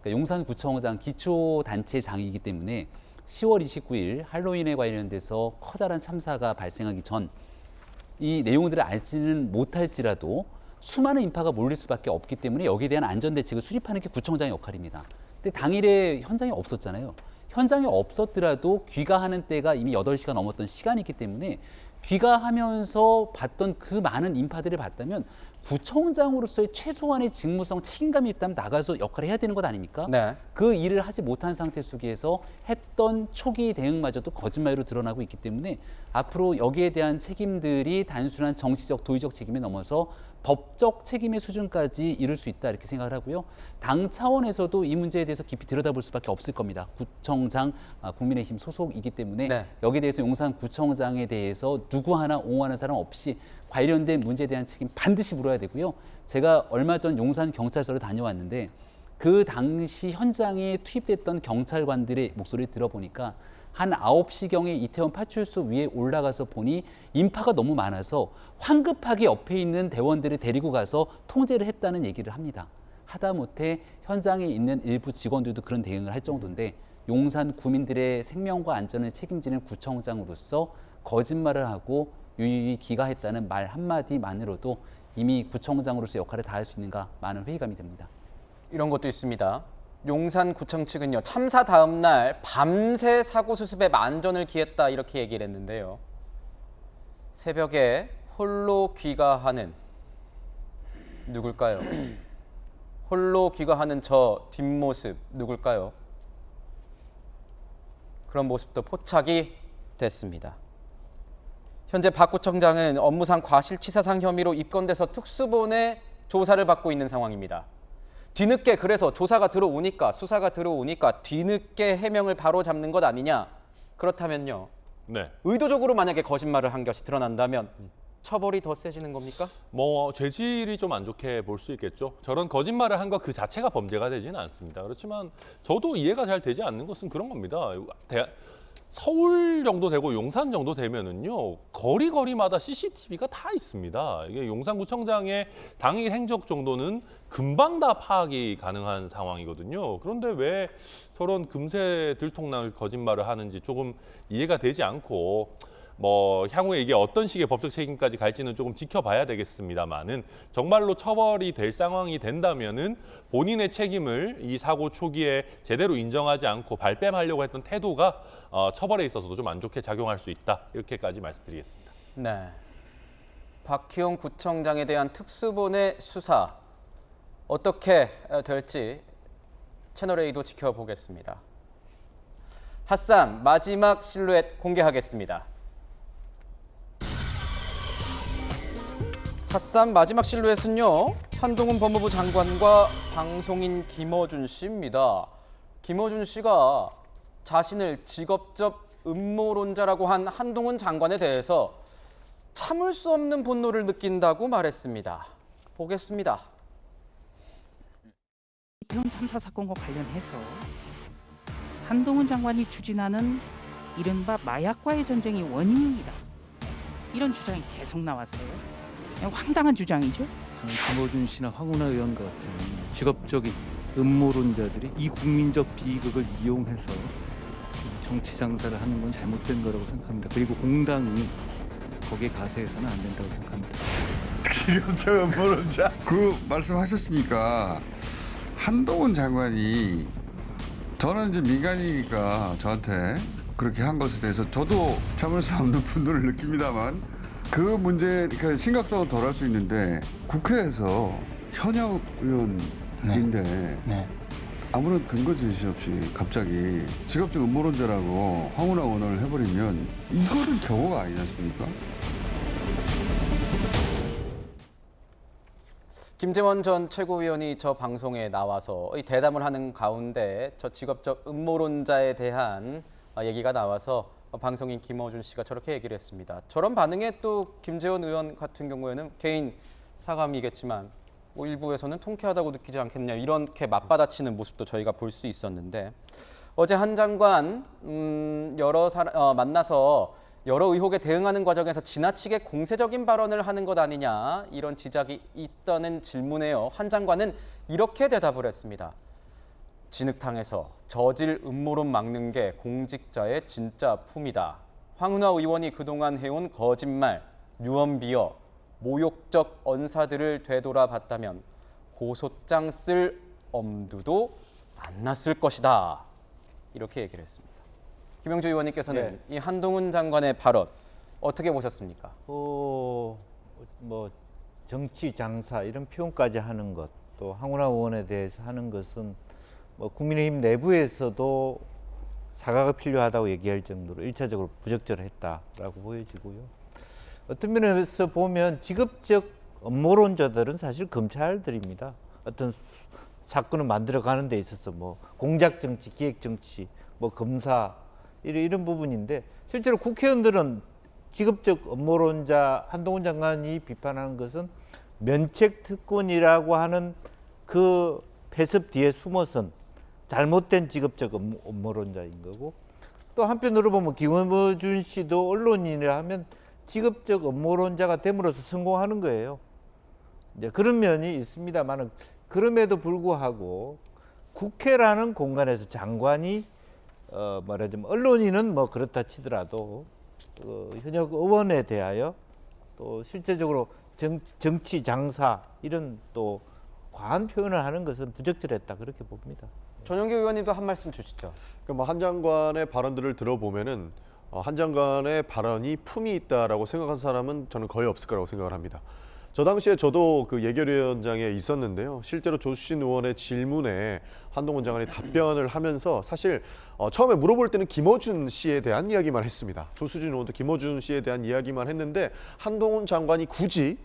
C: 그러니까 용산구청장 기초단체장이기 때문에 10월 29일 할로윈에 관련돼서 커다란 참사가 발생하기 전 이 내용들을 알지는 못할지라도 수많은 인파가 몰릴 수밖에 없기 때문에 여기에 대한 안전대책을 수립하는 게 구청장의 역할입니다. 근데 당일에 현장에 없었잖아요. 현장에 없었더라도 귀가하는 때가 이미 8시가 넘었던 시간이기 때문에 귀가하면서 봤던 그 많은 인파들을 봤다면 구청장으로서의 최소한의 직무성 책임감이 있다면 나가서 역할을 해야 되는 것 아닙니까?
A: 네.
C: 그 일을 하지 못한 상태 속에서 했던 초기 대응마저도 거짓말로 드러나고 있기 때문에 앞으로 여기에 대한 책임들이 단순한 정치적, 도의적 책임에 넘어서 법적 책임의 수준까지 이룰 수 있다 이렇게 생각을 하고요. 당 차원에서도 이 문제에 대해서 깊이 들여다볼 수밖에 없을 겁니다. 구청장 국민의힘 소속이기 때문에
A: 네.
C: 여기에 대해서 용산구청장에 대해서 누구 하나 옹호하는 사람 없이 관련된 문제에 대한 책임 반드시 물어야 되고요. 제가 얼마 전 용산경찰서를 다녀왔는데 그 당시 현장에 투입됐던 경찰관들의 목소리를 들어보니까 한 9시경에 이태원 파출소 위에 올라가서 보니 인파가 너무 많아서 황급하게 옆에 있는 대원들을 데리고 가서 통제를 했다는 얘기를 합니다. 하다못해 현장에 있는 일부 직원들도 그런 대응을 할 정도인데 용산 구민들의 생명과 안전을 책임지는 구청장으로서 거짓말을 하고 유유히 기가했다는 말 한마디만으로도 이미 구청장으로서 역할을 다할 수 있는가 많은 회의감이 듭니다.
A: 이런 것도 있습니다. 용산구청 측은요. 참사 다음 날 밤새 사고 수습에 만전을 기했다 이렇게 얘기를 했는데요. 새벽에 홀로 귀가하는 누굴까요? 홀로 귀가하는 저 뒷모습 누굴까요? 그런 모습도 포착이 됐습니다. 현재 박 구청장은 업무상 과실치사상 혐의로 입건돼서 특수본에 조사를 받고 있는 상황입니다. 뒤늦게 그래서 조사가 들어오니까 수사가 들어오니까 뒤늦게 해명을 바로 잡는 것 아니냐. 그렇다면요.
F: 네.
A: 의도적으로 만약에 거짓말을 한 것이 드러난다면 처벌이 더 세지는 겁니까?
F: 뭐 죄질이 좀 안 좋게 볼 수 있겠죠. 저런 거짓말을 한 것 그 자체가 범죄가 되지는 않습니다. 그렇지만 저도 이해가 잘 되지 않는 것은 그런 겁니다. 서울 정도 되고 용산 정도 되면은요 거리마다 CCTV가 다 있습니다. 이게 용산구청장의 당일 행적 정도는 금방 다 파악이 가능한 상황이거든요. 그런데 왜 저런 금세 들통날 거짓말을 하는지 조금 이해가 되지 않고 뭐 향후에 이게 어떤 식의 법적 책임까지 갈지는 조금 지켜봐야 되겠습니다만은 정말로 처벌이 될 상황이 된다면은 본인의 책임을 이 사고 초기에 제대로 인정하지 않고 발뺌하려고 했던 태도가 처벌에 있어서도 좀 안 좋게 작용할 수 있다 이렇게까지 말씀드리겠습니다.
A: 네. 박희용 구청장에 대한 특수본의 수사 어떻게 될지 채널A도 지켜보겠습니다. 핫쌈 마지막 실루엣 공개하겠습니다. 핫쌈 마지막 실루엣은요. 한동훈 법무부 장관과 방송인 김어준 씨입니다. 김어준 씨가 자신을 직업적 음모론자라고 한 한동훈 장관에 대해서 참을 수 없는 분노를 느낀다고 말했습니다. 보겠습니다.
U: 이태원 참사 사건과 관련해서 한동훈 장관이 추진하는 이른바 마약과의 전쟁이 원인이다. 이런 주장이 계속 나왔어요. 황당한 주장이죠.
V: 김어준 씨나 황운하 의원 같은 직업적인 음모론자들이 이 국민적 비극을 이용해서 정치 장사를 하는 건 잘못된 거라고 생각합니다. 그리고 공당이 거기에 가세해서는 안 된다고 생각합니다.
W: 직업적 음모론자? 그 말씀하셨으니까 한동훈 장관이 저는 이제 민간이니까 저한테 그렇게 한 것에 대해서 저도 참을 수 없는 분노를 느낍니다만 그 문제 그러니까 심각성은 덜 할 수 있는데 국회에서 현역 의원인데 아무런 근거 제시 없이 갑자기 직업적 음모론자라고 황운하 의원을 해버리면 이거는 경호가 아니지 않습니까?
A: 김재원 전 최고위원이 저 방송에 나와서 이 대담을 하는 가운데 저 직업적 음모론자에 대한 얘기가 나와서 방송인 김어준 씨가 저렇게 얘기를 했습니다. 저런 반응에 또 김재원 의원 같은 경우에는 개인 사감이겠지만 뭐 일부에서는 통쾌하다고 느끼지 않겠냐 이렇게 맞받아치는 모습도 저희가 볼 수 있었는데 어제 한 장관 만나서 여러 의혹에 대응하는 과정에서 지나치게 공세적인 발언을 하는 것 아니냐 이런 지적이 있다는 질문에요. 한 장관은 이렇게 대답을 했습니다. 진흙탕에서 저질 음모론 막는 게 공직자의 진짜 품이다. 황운하 의원이 그동안 해온 거짓말, 유언비어, 모욕적 언사들을 되돌아봤다면 고소장 쓸 엄두도 안 났을 것이다. 이렇게 얘기를 했습니다. 김영주 의원님께서는 이 한동훈 장관의 발언 어떻게 보셨습니까?
G: 뭐 정치 장사 이런 표현까지 하는 것, 또 황운하 의원에 대해서 하는 것은 뭐 국민의힘 내부에서도 사과가 필요하다고 얘기할 정도로 1차적으로 부적절했다라고 보여지고요. 어떤 면에서 보면 직업적 음모론자들은 사실 검찰들입니다. 어떤 사건을 만들어가는 데 있어서 뭐 공작 정치, 기획 정치, 뭐 검사 이런 부분인데 실제로 국회의원들은 직업적 음모론자 한동훈 장관이 비판하는 것은 면책 특권이라고 하는 그 폐습 뒤에 숨어선 잘못된 직업적 음모론자인 거고 또 한편으로 보면 김어준 씨도 언론인이라 하면 직업적 음모론자가 됨으로써 성공하는 거예요. 이제 그런 면이 있습니다만 그럼에도 불구하고 국회라는 공간에서 장관이 말하자면 언론인은 뭐 그렇다 치더라도 현역 의원에 대하여 또 실제적으로 정치 장사 이런 또 과한 표현을 하는 것은 부적절했다 그렇게 봅니다.
A: 전용기 의원님도 한 말씀 주시죠.
E: 그러니까 한 장관의 발언들을 들어보면은 한 장관의 발언이 품이 있다라고 생각한 사람은 저는 거의 없을 거라고 생각을 합니다. 저 당시에 저도 그 예결위원장에 있었는데요. 실제로 조수진 의원의 질문에 한동훈 장관이 답변을 하면서 사실 처음에 물어볼 때는 김어준 씨에 대한 이야기만 했습니다. 조수진 의원도 김어준 씨에 대한 이야기만 했는데 한동훈 장관이 굳이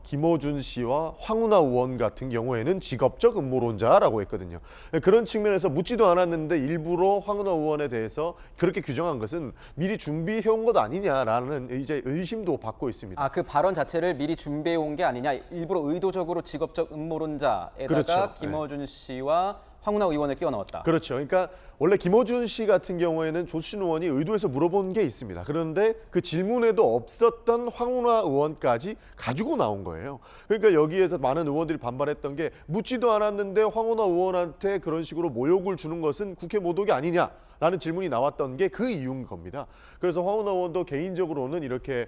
E: 김어준 씨와 황운하 의원 같은 경우에는 직업적 음모론자라고 했거든요. 그런 측면에서 묻지도 않았는데 일부러 황운하 의원에 대해서 그렇게 규정한 것은 미리 준비해온 것 아니냐라는 이제 의심도 받고 있습니다.
A: 그 발언 자체를 미리 준비해온 게 아니냐, 일부러 의도적으로 직업적 음모론자에다가
E: 그렇죠.
A: 김어준 씨와 황운하 의원을 끼워 넣었다.
E: 그렇죠. 그러니까 원래 김어준 씨 같은 경우에는 조수진 의원이 의도해서 물어본 게 있습니다. 그런데 그 질문에도 없었던 황운하 의원까지 가지고 나온 거예요. 그러니까 여기에서 많은 의원들이 반발했던 게 묻지도 않았는데 황운하 의원한테 그런 식으로 모욕을 주는 것은 국회 모독이 아니냐라는 질문이 나왔던 게 그 이유인 겁니다. 그래서 황운하 의원도 개인적으로는 이렇게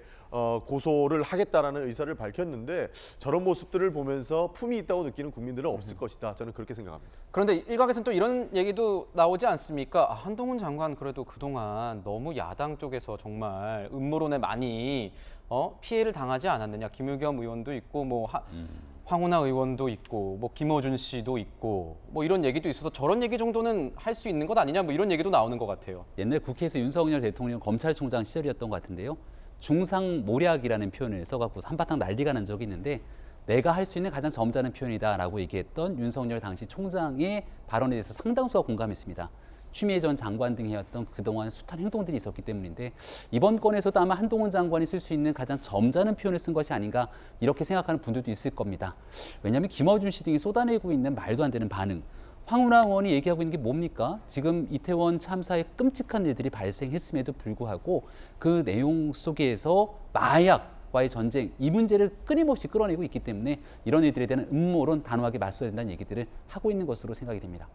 E: 고소를 하겠다라는 의사를 밝혔는데 저런 모습들을 보면서 품이 있다고 느끼는 국민들은 없을 것이다. 저는 그렇게 생각합니다.
A: 그런데 일각에서는 또 이런 얘기도 나오지 않습니까? 한동훈 장관 그래도 그동안 너무 야당 쪽에서 정말 음모론에 많이 피해를 당하지 않았느냐. 김의겸 의원도 있고 뭐 황운하 의원도 있고 뭐 김어준 씨도 있고 뭐 이런 얘기도 있어서 저런 얘기 정도는 할 수 있는 것 아니냐 뭐 이런 얘기도 나오는 것 같아요.
C: 옛날 국회에서 윤석열 대통령 검찰총장 시절이었던 것 같은데요. 중상모략이라는 표현을 써갖고 한바탕 난리가 난 적이 있는데 내가 할 수 있는 가장 점잖은 표현이다라고 얘기했던 윤석열 당시 총장의 발언에 대해서 상당수가 공감했습니다. 추미애 전 장관 등 해왔던 그동안 숱한 행동들이 있었기 때문인데 이번 건에서도 아마 한동훈 장관이 쓸 수 있는 가장 점잖은 표현을 쓴 것이 아닌가 이렇게 생각하는 분들도 있을 겁니다. 왜냐하면 김어준 씨 등이 쏟아내고 있는 말도 안 되는 반응. 황운하 의원이 얘기하고 있는 게 뭡니까? 지금 이태원 참사에 끔찍한 일들이 발생했음에도 불구하고 그 내용 속에서 마약과의 전쟁, 이 문제를 끊임없이 끌어내고 있기 때문에 이런 일들에 대한 음모론 단호하게 맞서야 된다는 얘기들을 하고 있는 것으로 생각이 됩니다.